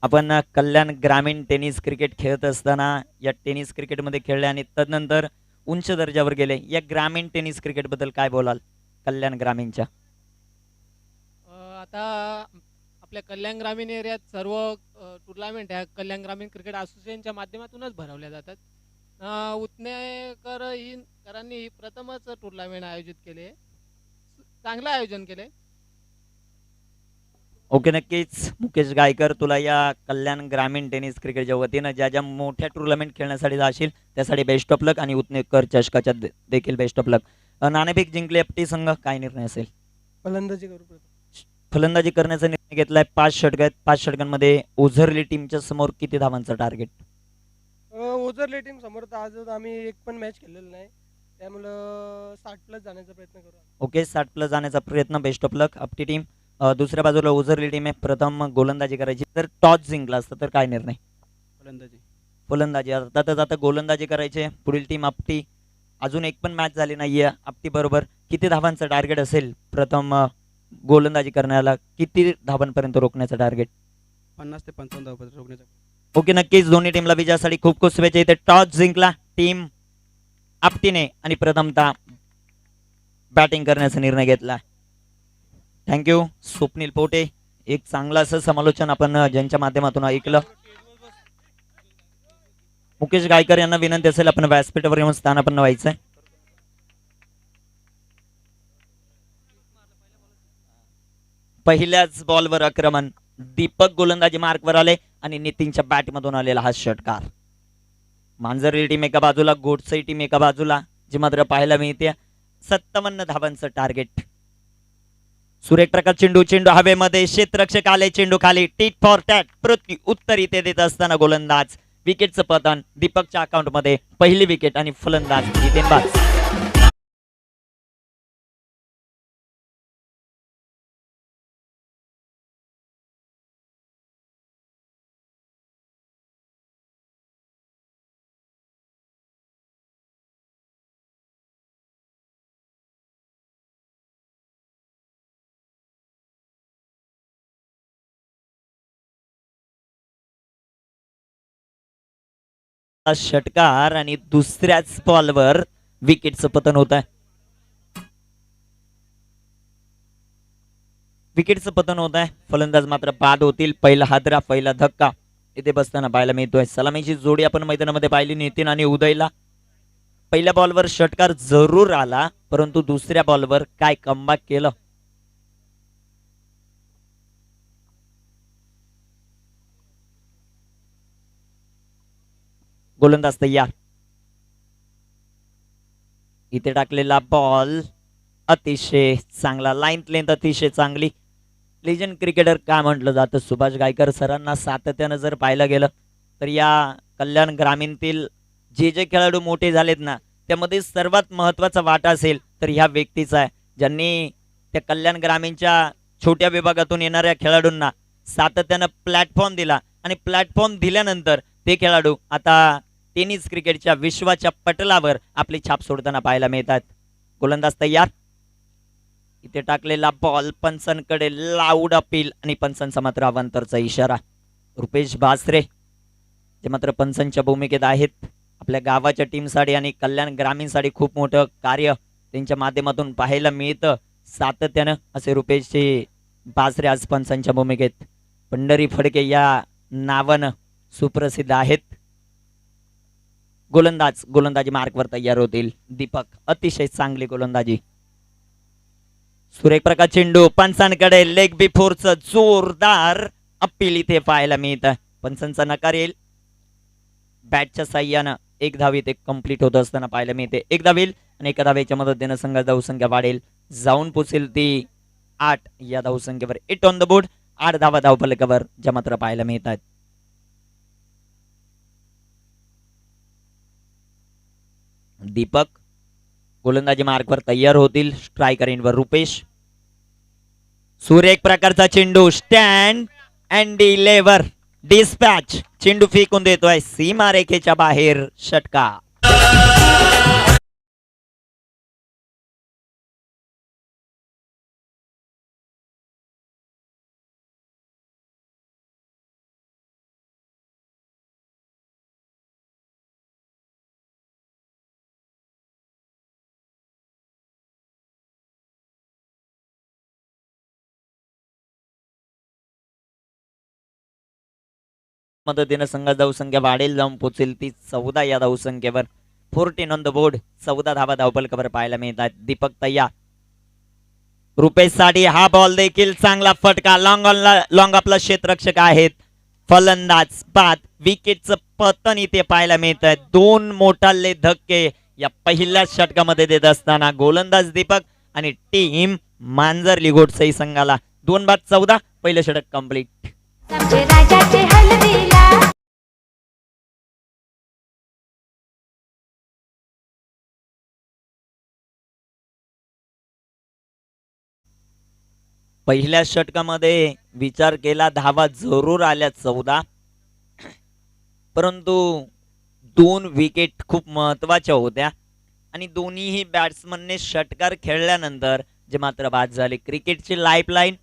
आपण कल्याण ग्रामीण टेनिस क्रिकेट खेळत असताना या टेनिस क्रिकेटमध्ये खेळले आणि तदनंतर उंच दर्जावर गेले. या ग्रामीण टेनिस क्रिकेट बद्दल काय बोलाल कल्याण ग्रामीणच्या? आता आपल्या कल्याण ग्रामीण एरियात सर्व टुर्नामेंट ह्या कल्याण ग्रामीण क्रिकेट असोसिएशनच्या माध्यमातूनच भरवल्या जातात. उत्नेकरांनी प्रथमच टुर्नामेंट आयोजित केले. चांगलं आयोजन केले. ओके, नक्कीच मुकेश गायकर तुला या कल्याण ग्रामीण टेनिस क्रिकेटच्या वतीनं ज्या ज्या मोठ्या टुर्नामेंट खेळण्यासाठी जाशील त्यासाठी बेस्ट ऑफ लक आणि उत्नेकर चषकाच्या देखील बेस्ट ऑफ लक. नाणेफेक जिंकले आपटी संघ, काय निर्णय असेल? फलंदाजी करू. फलंदाजी करण्याचा निर्णय घेतलाय. 5 षटक आहेत. 5 षटकांमध्ये ओझरली टीमच्या समोर किती धावांचं टार्गेट? ओझरली टीम समोर तर आज आम्ही एक पण मॅच खेळलेला नाही, त्यामुळं 60+ जाण्याचा प्रयत्न करू. ओके, 60+ जाण्याचा प्रयत्न. बेस्ट ऑफ लक आपली टीम. दुसऱ्या बाजूला ओझरली टीम आहे. प्रथम गोलंदाजी करायची. तर टॉस जिंकला असतं तर काय निर्णय? फलंदाजी. फलंदाजी. आता गोलंदाजी करायची. पुढील टीम आपटी अजून एक पण मॅच झाली नाहीये आपटी बरोबर. किती धावांचं टार्गेट असेल प्रथम गोलंदाजी करण्याला, किती धावांपर्यंत रोखण्याचं टार्गेट? 50 ते 55 धावांपर्यंत रोखण्याचा. ओके, नक्कीच दोन्ही टीमला विजयासाठी खूप खूप शुभेच्छा. इथे टॉस जिंकला टीम आपटीने आणि प्रथमतः बॅटिंग करण्याचा निर्णय घेतला. थँक्यू स्वप्नील पोटे. एक चांगलं असं समालोचन आपण ज्यांच्या माध्यमातून ऐकलं. मुकेश गायकर यांना विनंती असेल आपण व्यासपीठावर येऊन स्थानापन्न व्हायचंय. पहिल्याच बॉलवर आक्रमण. दीपक गोलंदाजी मार्कवर आले आणि नितीनच्या बॅट मधून आलेला हा षटकार. मांजरली टीम एका बाजूला, गोडसई टीम एका बाजूला, जी मात्र पाहायला मिळते 57 धावांचं टार्गेट. सुरेख प्रकार चेंडू, चेंडू हवेमध्ये, क्षेत्ररक्षक आले, चेंडू खाली, टीट फॉर टॅट, प्रति उत्तर इथे देत असताना गोलंदाज. विकेटचं पतन दीपकच्या अकाउंट मध्ये, पहिली विकेट आणि फलंदाज जितेंबाज. षटकार आणि दुसऱ्याच बॉलवर विकेटचं पतन होत आहे. विकेटचं पतन होत आहे. फलंदाज मात्र बाद होतील. पहिला हादरा, पहिला धक्का इथे बसताना पाहायला मिळतोय. सलामीची जोडी आपण मैदानामध्ये पाहिली नितीन आणि उदयला. पहिल्या बॉलवर षटकार जरूर आला, परंतु दुसऱ्या बॉलवर काय कमबॅक केलं. गोलंदाज तयार. इथे टाकलेला बॉल अतिशय चांगला, लाईन लेंथ अतिशय चांगली. लेजंड क्रिकेटर काय म्हटलं जातं सुभाष गायकर सरांना सातत्यानं जर पाहिलं गेलं तर या कल्याण ग्रामीणतील जे जे खेळाडू मोठे झालेत ना, त्यामध्ये सर्वात महत्वाचा वाटा असेल तर ह्या व्यक्तीचा आहे, ज्यांनी त्या कल्याण ग्रामीणच्या छोट्या विभागातून येणाऱ्या खेळाडूंना सातत्यानं प्लॅटफॉर्म दिला आणि प्लॅटफॉर्म दिल्यानंतर ते खेळाडू आता टेनिस क्रिकेटच्या विश्वाच्या पटलावर आपली छाप सोडताना पाहायला मिळतात. गोलंदाज तयार. इथे टाकलेला बॉल पंचांकडे, लाऊड अपील आणि पंचांचा मात्र अवांतरचा इशारा. रुपेश बासरे जे मात्र पंचांच्या भूमिकेत आहेत. आपल्या गावाच्या टीमसाठी आणि कल्याण ग्रामीणसाठी खूप मोठं कार्य त्यांच्या माध्यमातून पाहायला मिळतं सातत्यानं. असे रुपेशचे बासरे आज पंचांच्या भूमिकेत पंढरी फडके या नावानं सुप्रसिद्ध आहेत. गोलंदाज गोलंदाजी मार्कवर तयार होतील. दीपक अतिशय चांगली गोलंदाजी. सुरेख प्रकार चेंडू पंचांकडे, लेग बिफोरचं जोरदार अपील इथे पाहायला मिळतं. पंचांचा नकार येईल. बॅटच्या साह्यानं एक धाव इथे कंप्लीट होत असताना पाहायला मिळते. एक धावेल आणि एका धावेच्या मदतीनं संघाची धावसंख्या वाढेल, जाऊन पोचेल ती 8 या धावसंख्येवर. 8 ऑन द बोर्ड. 8 धावा धावफलकावर ज्या मात्र पाहायला मिळतात. दीपक गोलंदाजी मार्कवर तयार होतील. स्ट्रायकर इनवर रुपेश. सुरेख प्रकारचा चेंडू, स्टँड अँड डिलेवर, डिस्पॅच. चेंडू फेकून देतोय सीमारेखेच्या बाहेर. षटकार. मदतीनं संघाची धावसंख्या वाढेल, जाऊन पोचेल ती 14 या धावसंख्येवर. 14 ऑन द बोर्ड. 14 धावा धावफलकावर पाहायला मिळतात. दीपक तयार. रुपेश साठी हा बॉल देखील चांगला फटका. लॉंग आपला क्षेत्ररक्षक आहेत. फलंदाज बाद. विकेटचं पतन इथे पाहायला मिळतंय. 2 मोठाले धक्के या पहिल्या षटकामध्ये देत असताना गोलंदाज दीपक आणि टीम मांजरली गोडसई संघाला 2 बाद 14. पहिलं षटक कंप्लीट. राजाचे हलदीला पहिल्या षटकामध्ये विचार केला धावा जरूर आल्या 14, परंतु 2 विकेट खूप महत्वाच्या होत्या आणि दोन्हीही बॅट्समनने षटकार खेळल्यानंतर जे मात्र बाद झाले. क्रिकेटची लाईफलाईन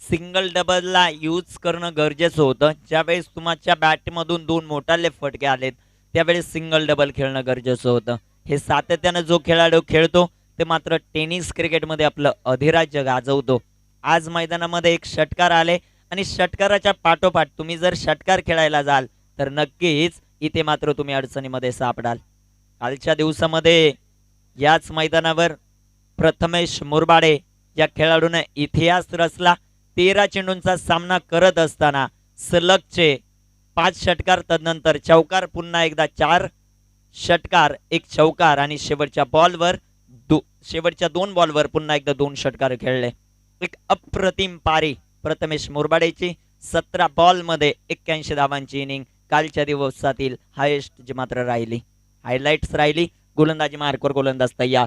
सिंगल डबलला यूज करणं गरजेचं होतं. ज्यावेळेस तुमच्या बॅटमधून 2 मोठाले फटके आलेत त्यावेळेस सिंगल डबल खेळणं गरजेचं होतं. हे सातत्यानं जो खेळाडू खेळतो ते मात्र टेनिस क्रिकेटमध्ये आपलं अधिराज्य गाजवतो. आज मैदानामध्ये एक षटकार आले आणि षटकाराच्या पाठोपाठ तुम्ही जर षटकार खेळायला जाल तर नक्कीच इथे मात्र तुम्ही अडचणीमध्ये सापडाल. कालच्या दिवसामध्ये याच मैदानावर प्रथमेश मुरबाडे या खेळाडूने इतिहास रचला. 13 चेंडूंचा सामना करत असताना सलगचे 5 षटकार, तदनंतर चौकार, पुन्हा एकदा 4 षटकार, 1 चौकार आणि शेवटच्या 2 बॉलवर पुन्हा एकदा 2 षटकार खेळले. एक अप्रतिम पारी प्रथमेश मुरबाडेची. 17 बॉलमध्ये 81 धावांची इनिंग कालच्या दिवसातील हायेस्ट जी मात्र राहिली. हायलाइट्स राहिली. गोलंदाजी मार्कवर गोलंदाज तयार.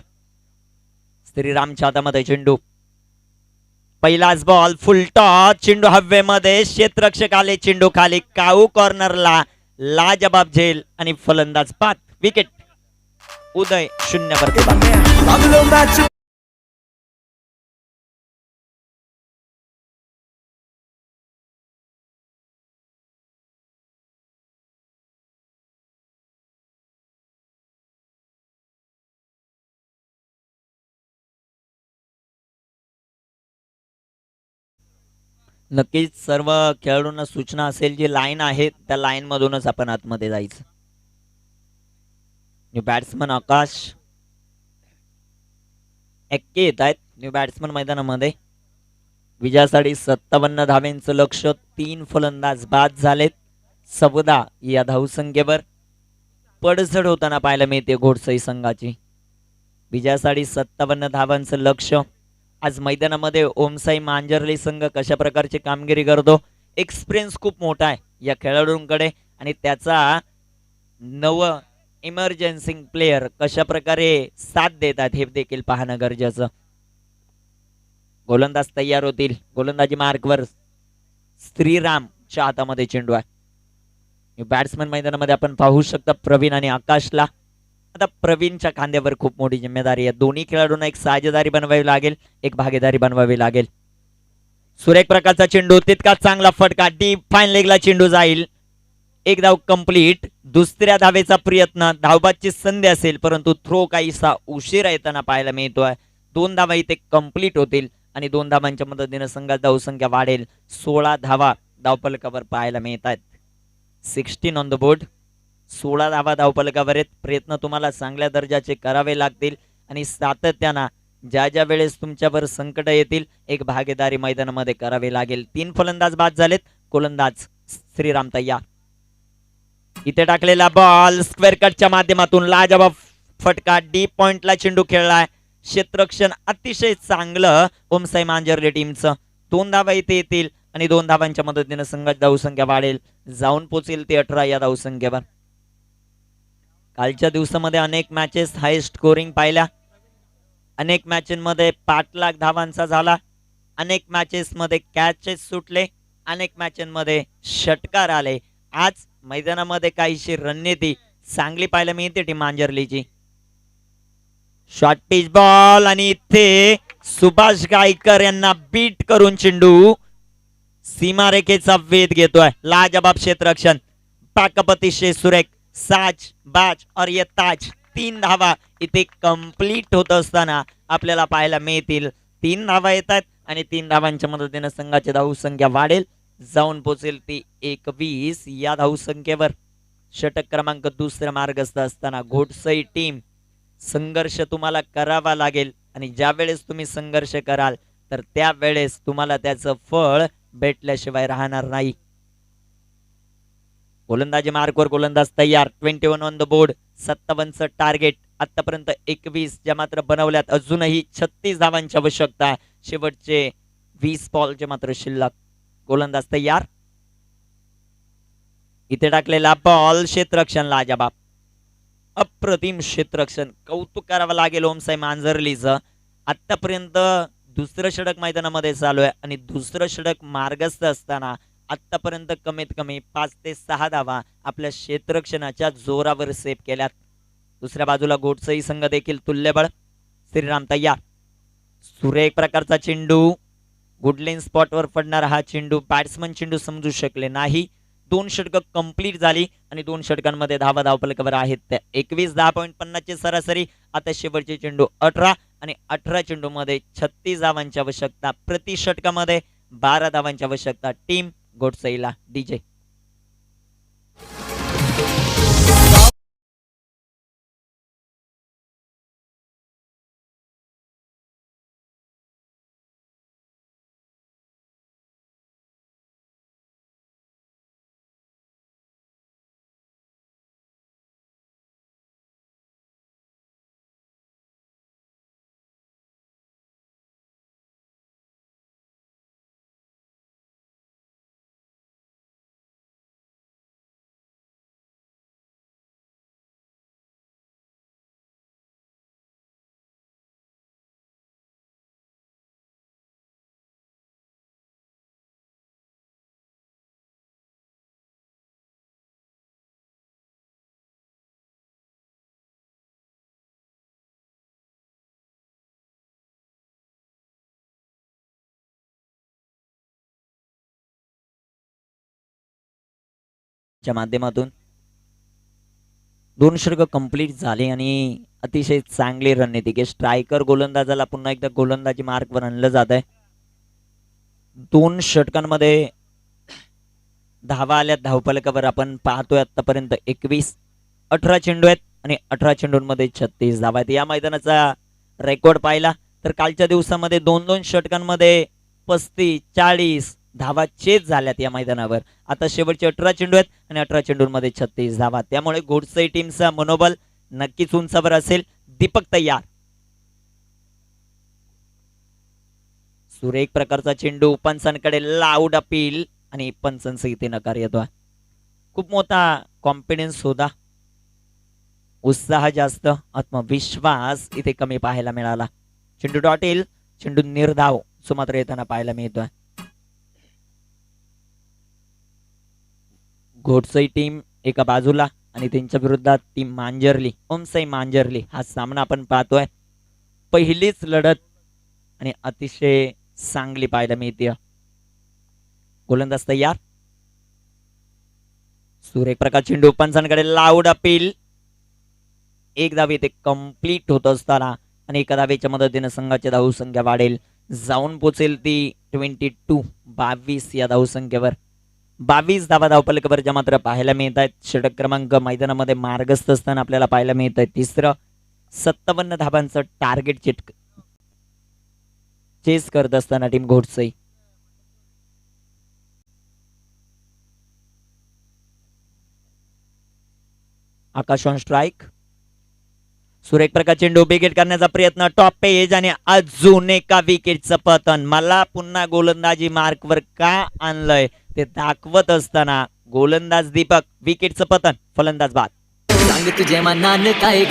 श्रीरामच्या हातामध्ये चेंडू. पहिलाच बॉल, फुल टॉस, चेंडू हवेमध्ये, क्षेत्ररक्षक आले, चेंडू खाली, काऊ कॉर्नरला, लाजबाब झेल आणि फलंदाज बाद. विकेट. उदय 0 वरती बाद. नक्कीच सर्व खेळाडूंना सूचना असेल, जी लाईन आहे त्या लाईन मधूनच आपण आतमध्ये जायचं. न्यू बॅट्समन आकाश एक्के येत आहेत. न्यू बॅट्समन मैदानामध्ये विजयासाठी 57 धावेंचं लक्ष. 3 फलंदाज बाद झालेत. 14 या धावसंख्येवर पडझड होताना पाहायला मिळते घोडसई संघाची. विजयासाठी 57 धावांचं लक्ष. आज मैदानामध्ये ओमसाई मांजर्ली संघ कशा प्रकारची कामगिरी करतो. एक्सपिरियन्स खूप मोठा आहे या खेळाडूंकडे आणि त्याचा नव इमर्जन्सी प्लेयर कशा प्रकारे साथ देतात हे देखील पाहणं गरजेचं. गोलंदाज तयार होतील. गोलंदाजी मार्कवर श्रीरामच्या हातामध्ये चेंडू आहे. बॅट्समन मैदानामध्ये आपण पाहू शकता प्रवीण आणि आकाशला. आता प्रवीणच्या खांद्यावर खूप मोठी जिम्मेदारी आहे. दोन्ही खेळाडूंना एक साझेदारी बनवावी लागेल, एक भागीदारी बनवावी लागेल. सुरेख प्रकारचा चेंडू, तितका चांगला फटका, डीप फाईन लेगला चेंडू जाईल. 1 धाव कंप्लीट. दुसऱ्या धावेचा प्रयत्न, धावबादची संधी असेल परंतु थ्रो काहीसा उशिरा येताना पाहायला मिळतोय. 2 धावा इथे कंप्लीट होतील आणि 2 धावांच्या मदतीने संघात धावसंख्या वाढेल. 16 धावा धावफलकावर पाहायला मिळतात. 16 ऑन द बोर्ड. 16 धावा धावफलकावर आहेत. प्रयत्न तुम्हाला चांगल्या दर्जाचे करावे लागतील आणि सातत्यानं ज्या ज्या वेळेस तुमच्यावर संकट येतील एक भागीदारी मैदानामध्ये करावी लागेल. 3 फलंदाज बाद झालेत. गोलंदाज श्रीराम तयार. इथे टाकलेला बॉल स्क्वेअर कटच्या माध्यमातून लाजवाब फटका. डीप पॉइंटला चेंडू खेळलाय. क्षेत्ररक्षण अतिशय चांगलं ओमसाई मांजर्ले टीमचं. 2 धावा इथे येतील आणि 2 धावांच्या मदतीने संघाची धावसंख्या वाढेल. जाऊन पोचेल ते 18 या धावसंख्येवर. कालच्या दिवसामध्ये अनेक मॅचेस हाय स्कोरिंग पाहिल्या. अनेक मॅचेसमध्ये पाठलाग धावांचा झाला. अनेक मॅचेसमध्ये कॅचेस सुटले. अनेक मॅचेसमध्ये षटकार आले. आज मैदानामध्ये काहीशी रणनीती चांगली पाहायला मिळते टीम मांजर्लीची. शॉर्ट पिच बॉल आणि इथे सुभाष गायकर यांना बीट करून चेंडू सीमारेखेचा वेध घेतोय. लाजबाब क्षेत्ररक्षण. पॅकअप अतिशय सुरेख. साज बाज और ये ताज. 3 धावा इथे कंप्लीट होत असताना आपल्याला पाहायला मिळतील. 3 धावा येतात आणि 3 धावांच्या मदतीने संघाची धावसंख्या वाढेल. जाऊन पोचेल ती 21 या धावसंख्येवर. षटक क्रमांक 2 मार्गस्थ असताना घोडसई टीम संघर्ष तुम्हाला करावा लागेल आणि ज्या वेळेस तुम्ही संघर्ष कराल तर त्यावेळेस तुम्हाला त्याचं फळ भेटल्याशिवाय राहणार नाही. गोलंदाजी मार्कवर गोलंदाज तयार. 21 ऑन द बोर्ड. 57चं टार्गेट. आतापर्यंत 21 ज्या मात्र बनवल्यात. अजूनही 36 धावांची आवश्यकता आहे. शेवटचे 20 बॉलचे मात्र शिल्लक. गोलंदाज तयार. इथे टाकलेला बॉल क्षेत्ररक्षण लाजबाब. अप्रतिम क्षेत्ररक्षण. कौतुक करावं लागेल ओमसाई मांजर्लीचं. आतापर्यंत दुसरं षटक मैदानामध्ये चालू आहे आणि दुसरं षटक मार्गस्थ असताना आतापर्यंत कमीत कमी 5 ते 6 धावा आपल्या क्षेत्ररक्षणाच्या जोरावर सेव्ह केल्यात. दुसऱ्या बाजूला गोडसई संघ देखील तुल्यबळ. श्रीराम तयार. सुरेख प्रकारचा चेंडू. गुडलेन स्पॉटवर पडणारा हा चेंडू. बॅट्समन चेंडू समजू शकले नाही. 2 षटकं कंप्लीट झाली आणि 2 षटकांमध्ये धावा धावफलकावर आहेत त्या 21. 10.50 ची सरासरी. आता शेवटचे चेंडू 18 आणि 18 चेंडू मध्ये 36 धावांची आवश्यकता. प्रति षटकामध्ये 12 धावांची आवश्यकता टीम गोडसईला. डीजे च्या माध्यमातून 2 षटकं कंप्लीट झाले आणि अतिशय चांगली रणनीती की स्ट्रायकर गोलंदाजाला पुन्हा एकदा गोलंदाजी मार्कवर आणलं जात आहे. 2 षटकांमध्ये धावा आल्या धावफलकावर आपण पाहतोय आतापर्यंत 21. 18 चेंडू आहेत आणि 18 चेंडूंमध्ये 36 धावा आहेत. या मैदानाचा रेकॉर्ड पाहिला तर कालच्या दिवसामध्ये 2-2 षटकांमध्ये 35 40 धावा चेज झाल्यात या मैदानावर. आता शेवटचे 18 चेंडू आहेत आणि 18 चेंडूंमध्ये 36 धावा. त्यामुळे गोडसई टीमचा मनोबल नक्कीच उंचावर असेल. दीपक तयार. सुरेख प्रकारचा चेंडू पंचांकडे लाऊड अपील आणि पंचांचा इथे नकार येतो. खूप मोठा कॉन्फिडन्स होता. उत्साह जास्त, आत्मविश्वास इथे कमी पाहायला मिळाला. चेंडू डॉट येईल. चेंडू निर्धाव सुमात्र येताना पाहायला मिळतोय. घोडसई टीम एका बाजूला आणि त्यांच्या विरोधात टीम मांजर्ली ओमसई मांजर्ली हा सामना आपण पाहतोय. पहिलीच लढत आणि अतिशय चांगली पाहायला मिळते. गोलंदाज तयार. सुरेख प्रकार चेंडू पंचांकडे लाऊड अपील. एक धाव इथे कंप्लीट होत असताना आणि एका धावेच्या मदतीने संघाची धावसंख्या वाढेल. जाऊन पोचेल ती 22 या धावसंख्येवर. 22 धावा धावफलकावर ज्या मात्र पाहायला मिळत आहेत. षटक क्रमांक मैदानामध्ये मार्गस्थ असताना आपल्याला पाहायला मिळत आहे. तिसरं 57 धावांचं टार्गेट चेस करत असताना टीम घोडसई. Akash on strike. सुरेख प्रकार चेंडू विकेट करण्याचा प्रयत्न. टॉप पेज आणि अजून एका विकेटचं पतन. मला पुन्हा गोलंदाजी मार्कवर का आणलंय ते दाखवत असताना गोलंदाज दीपक. विकेटचं पतन. फलंदाज बाद. सांग तुझे मनान काय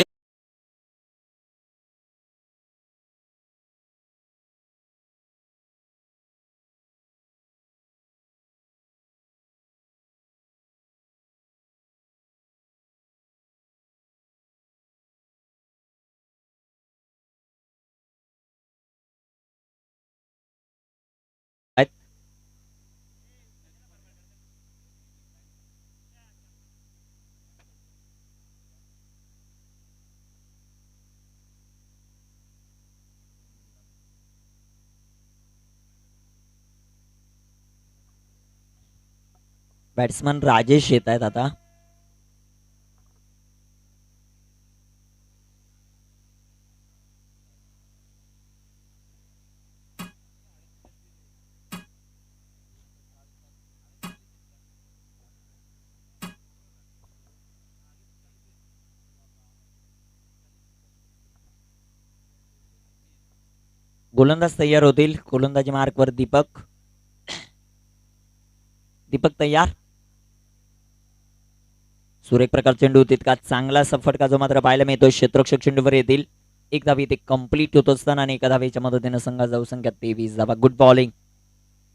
बॅट्समन राजेश येत आहेत आता. गोलंदाज तयार होतील. गोलंदाजी मार्कवर दीपक. दीपक तयार. सुरेख प्रकार चेंडू तितका चांगला फटका जो मात्र पाहायला मिळतो. क्षेत्ररक्षक चेंडूवर येतील. एक धाव इथे कंप्लीट होत असताना आणि एका धावेच्या मदतीने संघात धावसंख्या 23 धावा. Good bowling.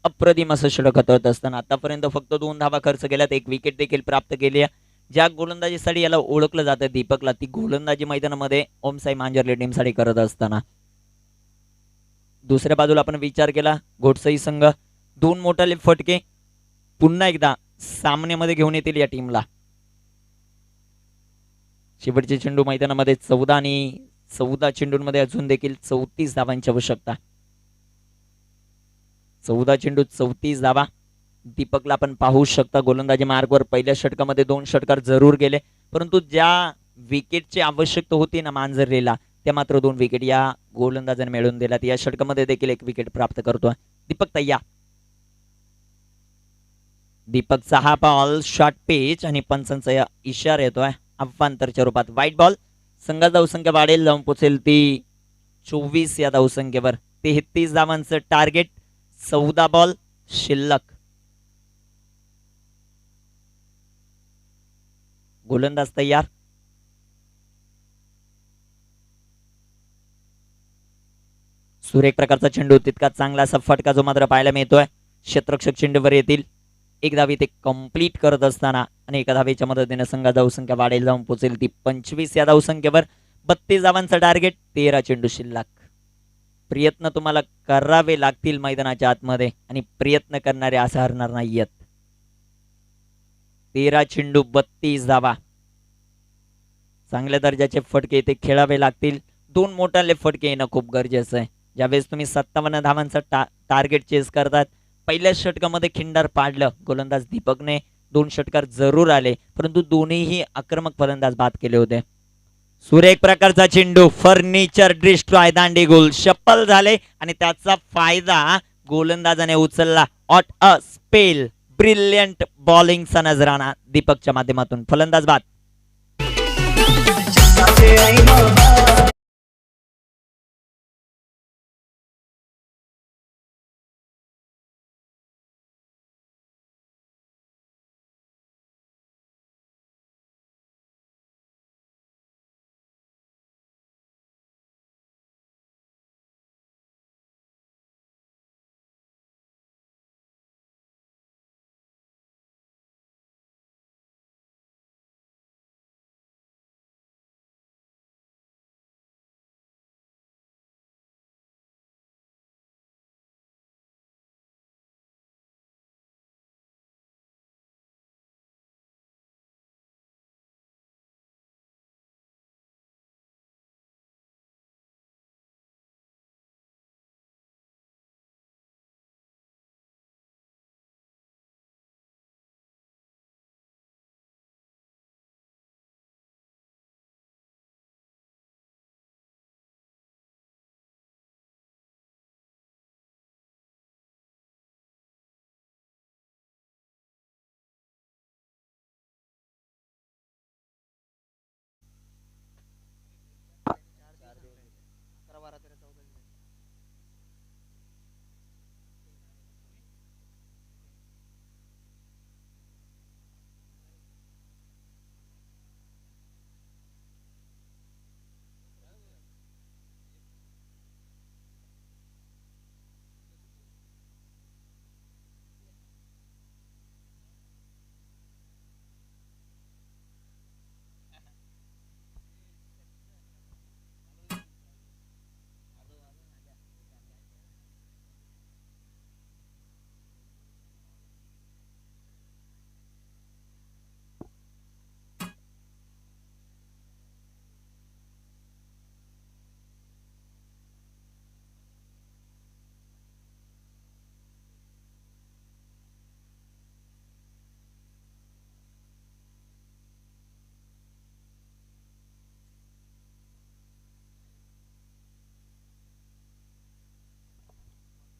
अप्रतिम असं षटक हाताळत असताना आतापर्यंत फक्त 2 धावा खर्च केल्यात. एक विकेट देखील प्राप्त केली आहे. ज्या गोलंदाजीसाठी याला ओळखलं जातं दीपकला, ती गोलंदाजी मैदानामध्ये ओमसाई मांजरले टीमसाठी करत असताना दुसऱ्या बाजूला आपण विचार केला घोटसई संघ 2 मोठाले फटके पुन्हा एकदा सामन्यामध्ये घेऊन येतील या टीमला. शेवटचे चेंडू मैदानामध्ये 14 आणि 14 चेंडूंमध्ये अजून देखील 34 धावांची आवश्यकता. 14 चेंडू 34 धावा. दीपकला आपण पाहू शकता गोलंदाजी मार्गवर पहिल्या षटकामध्ये 2 षटकार जरूर गेले, परंतु ज्या विकेटची आवश्यकता होती ना मांजरलेला, त्या मात्र 2 विकेट या गोलंदाजाने मिळवून दिल्यात. या षटकामध्ये देखील 1 विकेट प्राप्त करतोय दीपक तय्या. दीपकचा हा बॉल शॉर्ट पिच आणि पंचांचा इशारा येतोय अफवांतरच्या रूपात. White ball. संघाचा धावसंख्या वाढेल, जाऊन पोचेल ती 24 या धावसंख्येवर. 33 धावांचं टार्गेट, 14 बॉल शिल्लक. गोलंदाज तयार. सुरेख प्रकारचा चेंडू, तितका चांगला असा फटका जो मात्र पाहायला मिळतोय. क्षेत्ररक्षक चेंडूवर येतील. 1 धावी ते कंप्लीट करत असताना आणि 1 धावेच्या मदतीने संघाची धावसंख्या वाढेल, जाऊन पोहोचेल ती 25 या धावसंख्येवर. 32 धावांचा टार्गेट, 13 चेंडू शिल्लक. प्रयत्न तुम्हाला करावे लागतील मैदानाच्या आतमध्ये आणि प्रयत्न करणारे असं हरणार नाहीयेत. 13 चेंडू 32 धावा. चांगल्या दर्जाचे फटके ते खेळावे लागतील. 2 मोठाले फटके येणं खूप गरजेचं आहे. ज्यावेळेस तुम्ही 57 धावांचा टार्गेट चेस करतात, पहिल्या षटकामध्ये खिंडार पाडलं गोलंदाज दीपकने. 2 षटकार जरूर आले, परंतु दोन्हीही आक्रमक फलंदाज बाद केले होते. सुरेख प्रकारचा चेंडू, फर्निचर डिस्ट्रॉय, दांडी गोल, शप्पल झाले आणि त्याचा फायदा गोलंदाजाने उचलला. ऑट अ स्पेल, ब्रिलियंट बॉलिंगचा नजराणा दीपकच्या माध्यमातून. फलंदाज बाद.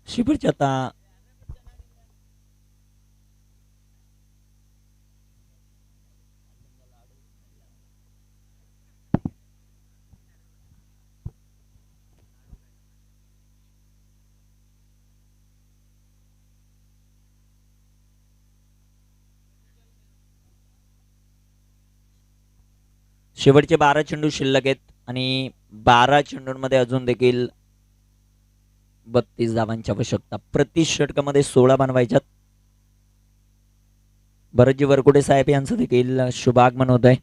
शेवटच्या आता शेवटचे 12 चेंडू शिल्लक आहेत आणि 12 चेंडूंमध्ये अजून देखील 32 धावांची आवश्यकता. प्रति षटकामध्ये 16 बनवायच्यात. भरतजी वरकुटे साहेब यांचं देखील शुभागमन होत आहे.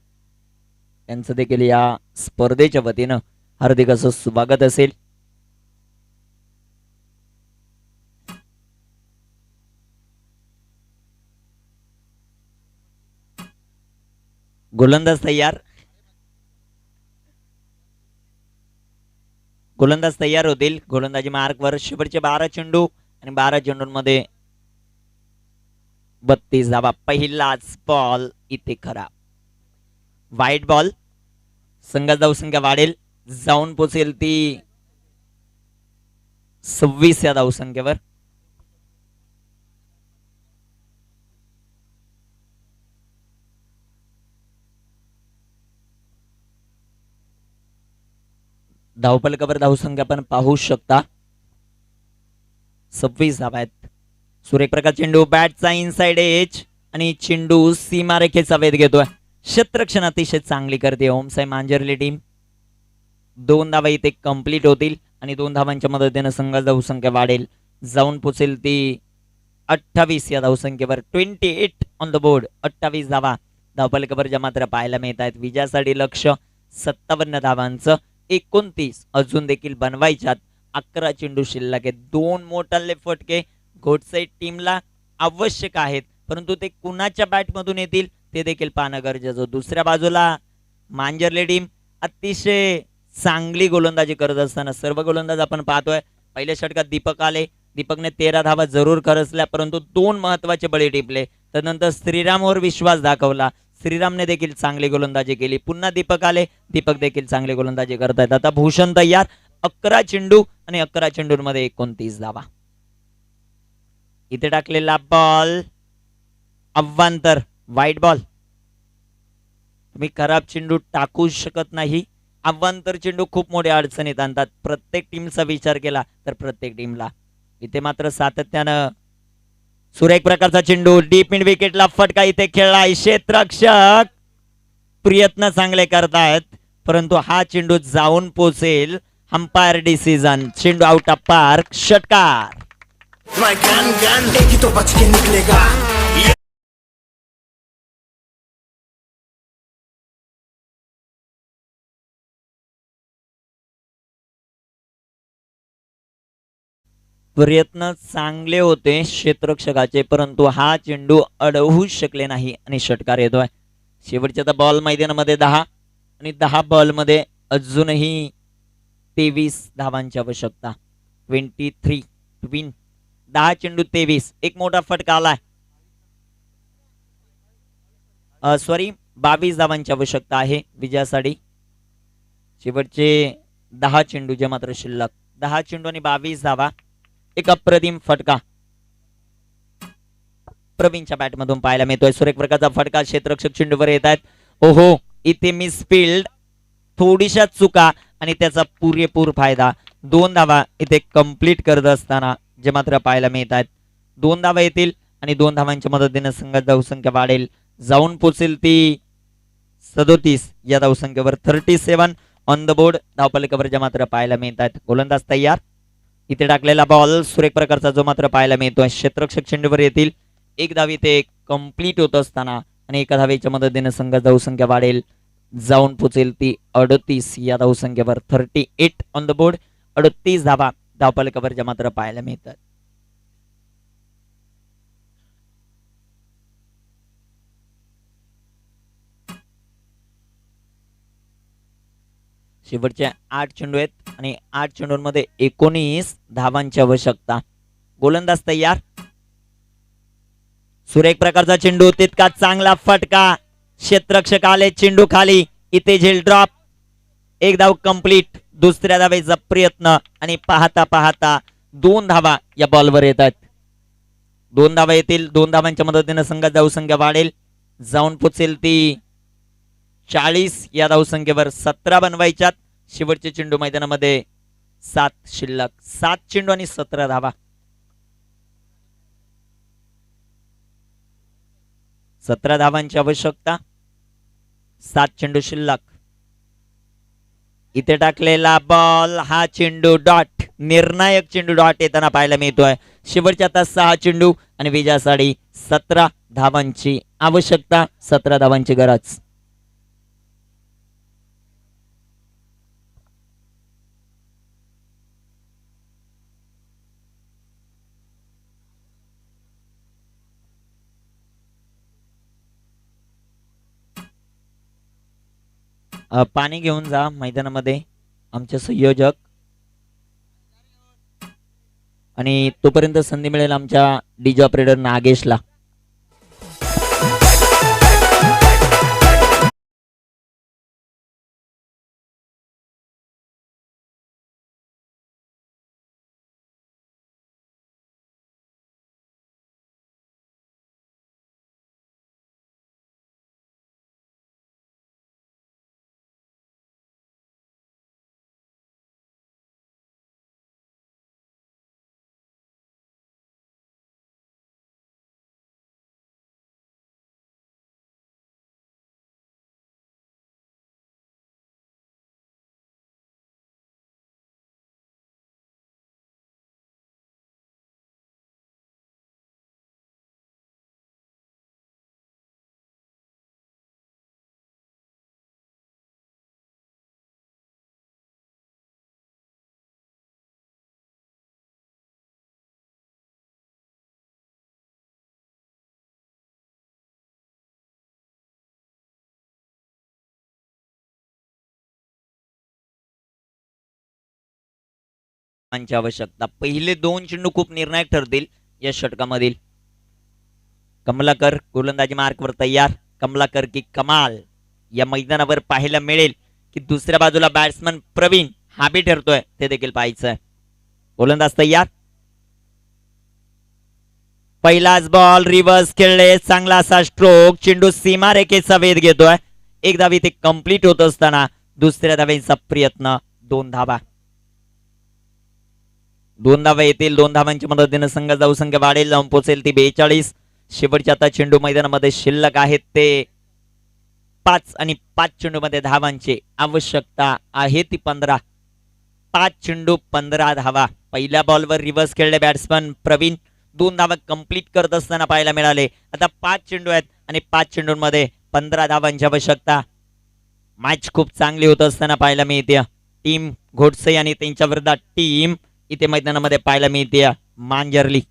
त्यांचं देखील या स्पर्धेच्या वतीनं हार्दिक असं स्वागत असेल. गोलंदाज तयार. गोलंदाज तयार होतील. गोलंदाजी मार्कवर शेवटचे 12 चेंडू आणि 12 चेंडूंमध्ये 32 धावा. पहिलाच बॉल इथे खरा. वाईट बॉल. संघाचा धावसंख्या वाढेल, जाऊन पोचेल ती 26 या धावसंख्येवर. धावफलकावर धावसंख्या आपण पाहू शकता. 26 धावा आहेत. सुरेख प्रकार चेंडू, बॅटचा इनसाइड एज आणि चेंडू सीमारेखेचा वेध घेतोय. क्षेत्ररक्षण अतिशय चांगली करते ओमसाई मांजरली टीम. 2 धावा इथे कंप्लीट होतील आणि 2 धावांच्या मदतीने संघाची धावसंख्या वाढेल, जाऊन पोचेल ती 28 या धावसंख्येवर. 28 ऑन द बोर्ड. 28 धावा धावफलकावर ज्या मात्र पाहायला मिळत आहेत. विजयासाठी लक्ष 57 धावांचं. 29 अजून देखील बनवायच्यात. 11 चेंडू शिल्लक आहेत. 2 मोठाले फटके घोटसाईड टीमला आवश्यक आहेत, परंतु ते कुणाच्या बॅटमधून येतील ते देखील पाहणं गरजेचं. दुसऱ्या बाजूला मांजरले टीम अतिशय चांगली गोलंदाजी करत असताना सर्व गोलंदाज आपण पाहतोय. पहिल्या षटकात दीपक आले. दीपकने 13 धावा जरूर खरचल्या, परंतु 2 महत्वाचे बळी टिपले. त्यानंतर श्रीरामवर विश्वास दाखवला. श्रीरामने देखील चांगली गोलंदाजी केली. पुन्हा दीपक आले. दीपक देखील चांगली गोलंदाजी करतायत. आता भूषण तयार. 11 चेंडू आणि 11 चेंडूंमध्ये 29 धावा. इथे टाकलेला बॉल अवांतर. वाईट बॉल. तुम्ही खराब चेंडू टाकू शकत नाही. अवांतर चेंडू खूप मोठ्या अडचणीत आणतात. प्रत्येक टीमचा विचार केला तर प्रत्येक टीमला. इथे मात्र सातत्यानं सुरेख प्रकारचा चेंडू, डीप मिड विकेटला फटका इथे खेळलाय. क्षेत्ररक्षक प्रयत्न चांगले करतायत, परंतु हा चेंडू जाऊन पोचेल. Umpire decision. चेंडू आउट ऑफ पार्क. षटकार. प्रयत्न चांगले होते क्षेत्ररक्षकाचे, परंतु हा चेंडू अडवू शकले नाही आणि षटकार येतोय. शेवटच्या बॉल मैदानामध्ये 10 आणि 10 बॉल मध्ये अजूनही 23 धावांची आवश्यकता. 10 चेंडू 23. एक मोठा फटका आलाय. सॉरी 22 धावांची आवश्यकता आहे विजयासाठी. शेवटचे 10 चेंडू जे मात्र शिल्लक. 10 चेंडू आणि 22 धावा. एक अप्रतिम फटका प्रवीणच्या बॅटमधून पाहायला मिळतोय. सुरेख प्रकारचा फटका. क्षेत्ररक्षक चेंडूवर येत आहेत. ओहो, इथे मिसफिल्ड. थोडीशा चुका आणि त्याचा पुरेपूर फायदा. 2 धावा इथे कंप्लीट करत असताना जे मात्र पाहायला मिळत आहेत. 2 धावा येतील आणि 2 धावांच्या मदतीने संघाची धावसंख्या वाढेल, जाऊन पोचेल ती 37 या धावसंख्येवर. 37 ऑन द बोर्ड. धावफलकावर जे मात्र पाहायला मिळत आहेत. गोलंदाज तयार. इथे टाकलेला बॉल सुरेख प्रकारचा जो मात्र पाहायला मिळतोय. क्षेत्ररक्षक चेंडूवर येतील. 1 धाव इथे कंप्लीट होत असताना आणि 1 धावेच्या मदतीने संघाची धावसंख्या वाढेल, जाऊन पोचेल ती 38 या धावसंख्येवर. 38 ऑन द बोर्ड. 38 धावा धावफलकावर ज्या मात्र पाहायला मिळतात. शेवटचे 8 चेंडू आहेत आणि 8 चेंडूंमध्ये 19 धावांची आवश्यकता. गोलंदाज तयार. सुरेख प्रकारचा चेंडू, तितका चांगला फटका. क्षेत्ररक्षक आले. चेंडू खाली. इथे झेल ड्रॉप. 1 धाव कंप्लीट. दुसऱ्या धावेचा प्रयत्न आणि पाहता पाहता 2 धावा या बॉलवर येतात. 2 धावा येतील. 2 धावांच्या मदतीने संघाची धावसंख्या वाढेल, जाऊन पोचेल ती 40 या धावसंख्येवर. 17 बनवायच्यात. शेवटचे चेंडू मैदानामध्ये 7 शिल्लक. 7 चेंडू आणि 17 धावा. 17 धावांची आवश्यकता. 7 चेंडू शिल्लक. इथे टाकलेला बॉल, हा चेंडू डॉट, निर्णायक चेंडू डॉट येताना पाहायला मिळतोय. शेवटच्या तास 6 चेंडू आणि विजयासाठी 17 धावांची आवश्यकता, 17 धावांची गरज. पाणी घेऊन जा मैदानामध्ये आमचे संयोजक, आणि तोपर्यंत संधी मिळेल आमच्या डीजे ऑपरेटर नागेशला. आवश्यकता. पहिले 2 चेंडू खूप निर्णायक ठरतील या षटकामधील. कमलाकर गोलंदाजी मार्कवर तयार. कमलाकर की कमाल या मैदानावर पाहायला मिळेल की दुसऱ्या बाजूला बॅट्समन प्रवीण हा बी ठरतोय, ते देखील पाहायचंय. गोलंदाज तयार. पहिलाच बॉल रिव्हर्स खेळले, चांगला असा स्ट्रोक, चेंडू सीमारेखेचा वेध घेतोय. एक धाव इथे कंप्लीट होत असताना दुसऱ्या धावेचा प्रयत्न, 2 धावा. 2 धावा येतील. 2 धावांच्या मदतीने संघ जाऊ संख्या वाढेल, जाऊन पोहोचेल ती 42. शेवटच्या आता चेंडू मैदानामध्ये शिल्लक आहेत ते 5 आणि 5 चेंडू मध्ये धावांची आवश्यकता आहे ती 15. 5 चेंडू 15 धावा. पहिल्या बॉलवर रिव्हर्स खेळले बॅट्समन प्रवीण, 2 धावा कंप्लीट करत असताना पाहायला मिळाले. आता 5 चेंडू आहेत आणि 5 चेंडूंमध्ये 15 धावांची आवश्यकता. मॅच खूप चांगली होत असताना पाहायला मिळते. टीम घोटसे आणि त्यांच्या विरोधात टीम इथे मैदानामध्ये पाहायला मिळते मांजरली.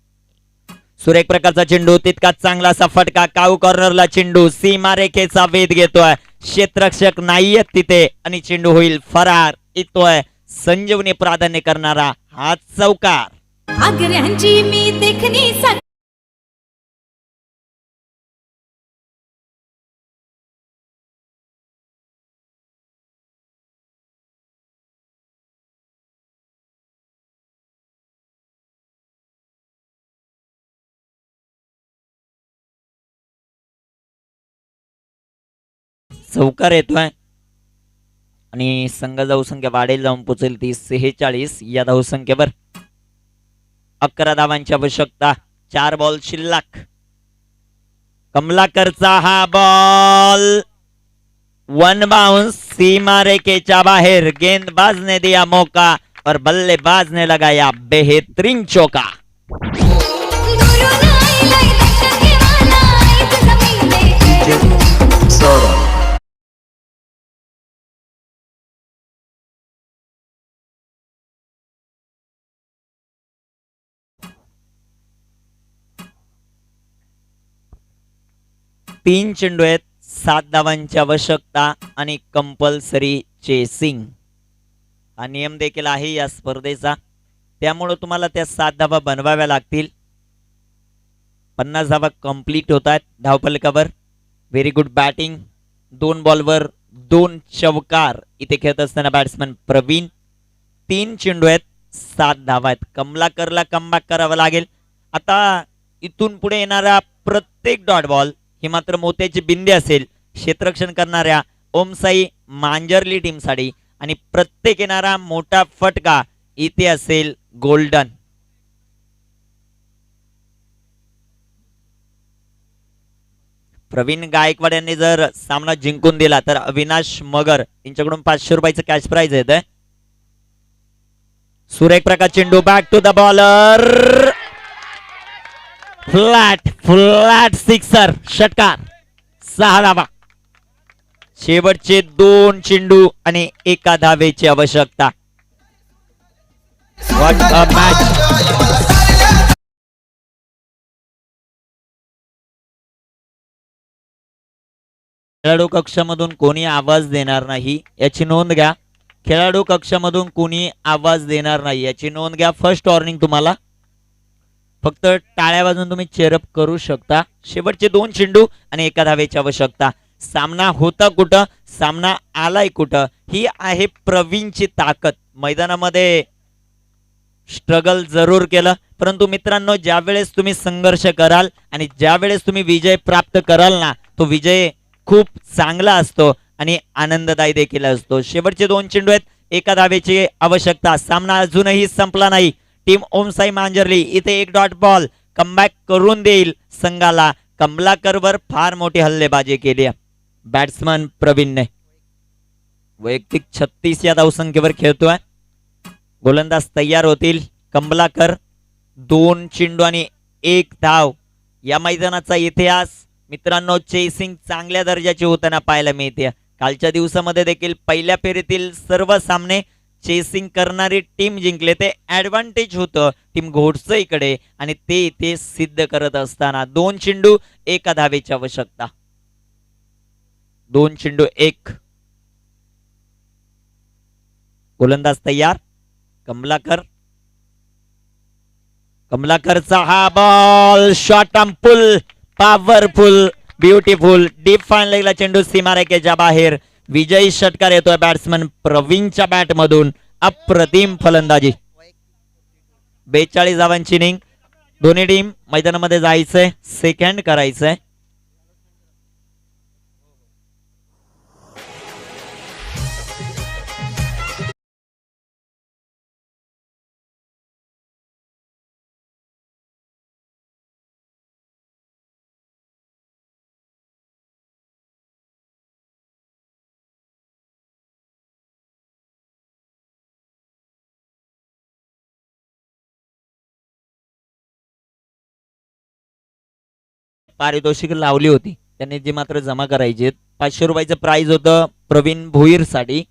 सुरेख प्रकारचा चेंडू, तितका चांगला असा फटका, काऊ कॉर्नरला चेंडू सीमारेखेचा वेध घेतोय. क्षेत्ररक्षक नाहीयेत तिथे आणि चेंडू होईल फरार. येतोय संजीवनी प्राधान्य करणारा हा चौकार. आग्र्यांची मी देखणी चौकार येतोय आणि संघ धावसंख्या वाढेल, जाऊन पोहोचेल ती 46 या धावसंख्येवर. 11 धावांची आवश्यकता, 4 बॉल शिल्लक. कमलाकरचा हा बॉल, 1 बाउंस, सीमारेखेच्या बाहेर. गेंदबाज ने दिया मौका और बल्लेबाज ने लगाया बेहतरीन चौका. तीन चेंडू आहेत, 7 धावांची आवश्यकता आणि कंपल्सरी चेसिंग हा नियम देखील आहे या स्पर्धेचा. त्यामुळे तुम्हाला त्या 7 धावा बनवाव्या लागतील. 50 धावा कंप्लीट होत आहेत धावफलकावर. Very good batting. 2 बॉलवर 2 चौकार इथे खेळत असताना बॅट्समन प्रवीण. 3 चेंडू आहेत, 7 धावा आहेत. कमलाकरला कमबॅक करावं लागेल. आता इथून पुढे येणारा प्रत्येक डॉट बॉल ही मात्र मोत्याची बिंदी असेल क्षेत्ररक्षण करणाऱ्या ओमसाई मांजरली टीमसाठी, आणि प्रत्येक येणारा मोठा फटका इथे असेल गोल्डन. प्रवीण गायकवाड यांनी जर सामना जिंकून दिला तर अविनाश मगर यांच्याकडून 500 रुपयाचं कॅश प्राइज येत आहे. सुरेख प्रकार चेंडू back to the bowler, flat sixer, षटकार, 6 धावा. शेवटचे 2 चेंडू आणि 1 धावेची आवश्यकता. What a match. खेळाडू कक्षामधून कोणी आवाज देणार नाही याची नोंद घ्या. खेळाडू कक्षामधून कोणी आवाज देणार नाही याची नोंद घ्या. फर्स्ट वॉर्निंग तुम्हाला. फक्त टाळ्या वाजून तुम्ही चेअरअप करू शकता. शेवटचे 2 चेंडू आणि 1 धावेची आवश्यकता. सामना होता कुठं, सामना आलाय कुठं, ही आहे प्रवीणची ताकद. मैदानामध्ये स्ट्रगल जरूर केलं, परंतु मित्रांनो ज्या वेळेस तुम्ही संघर्ष कराल आणि ज्या वेळेस तुम्ही विजय प्राप्त कराल ना, तो विजय खूप चांगला असतो आणि आनंददायी देखील असतो. शेवटचे 2 चेंडू आहेत, 1 धावेची आवश्यकता. सामना अजूनही संपला नाही. टीम ओमसाई मांजर्ली इथे 1 डॉट बॉल कमबॅक करून देईल संघाला. कमलाकरवर फार मोठी हल्लेबाजी केली बॅट्समन प्रवीणने. वैयक्तिक 36 या धावसंख्येवर खेळतोय. गोलंदाज तयार होतील. कमलाकर 2 चेंडू आणि 1 धाव. या मैदानाचा इतिहास मित्रांनो चेसिंग चांगल्या दर्जाची होताना पाहायला मिळते. कालच्या दिवसामध्ये देखील पहिल्या फेरीतील सर्व सामने चेसिंग करणारी टीम जिंकले. ते ऍडव्हान्टेज होतं टीम घोडसं इकडे आणि ते इथे सिद्ध करत असताना 2 चेंडू 1 धावेची आवश्यकता. 2 चेंडू 1. गोलंदाज तयार. कमलाकरचा हा ball short arm pull, powerful, beautiful, deep fine लेगला चेंडू सीमारेषेच्या बाहेर. विजयी षटकार येतोय बॅट्समन प्रवीणच्या बॅट मधून. अप्रतिम फलंदाजी. 42 धावांची इनिंग. दोन्ही टीम मैदानामध्ये जायचंय, सेकंड करायचंय. पारितोषिक लावली होती त्यांनी जी मात्र जमा करायची. 500 रुपयाचं प्राइज होतं प्रवीण भोईर साठी.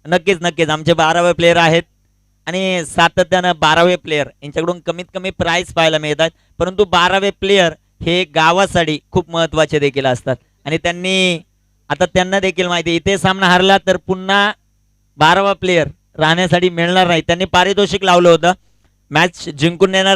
नक्कीच आमचे 12वे प्लेयर आहेत आणि सातत्यानं 12वे प्लेयर यांच्याकडून कमीत कमी प्राइज पाहायला मिळतात, परंतु 12वे प्लेयर हे गावासाठी खूप महत्वाचे देखील असतात आणि त्यांना देखील माहिती इथे सामना हरला तर पुन्हा 12वा प्लेयर राहण्यासाठी मिळणार नाही. त्यांनी पारितोषिक लावलं होतं. मॅच जिंकून येणार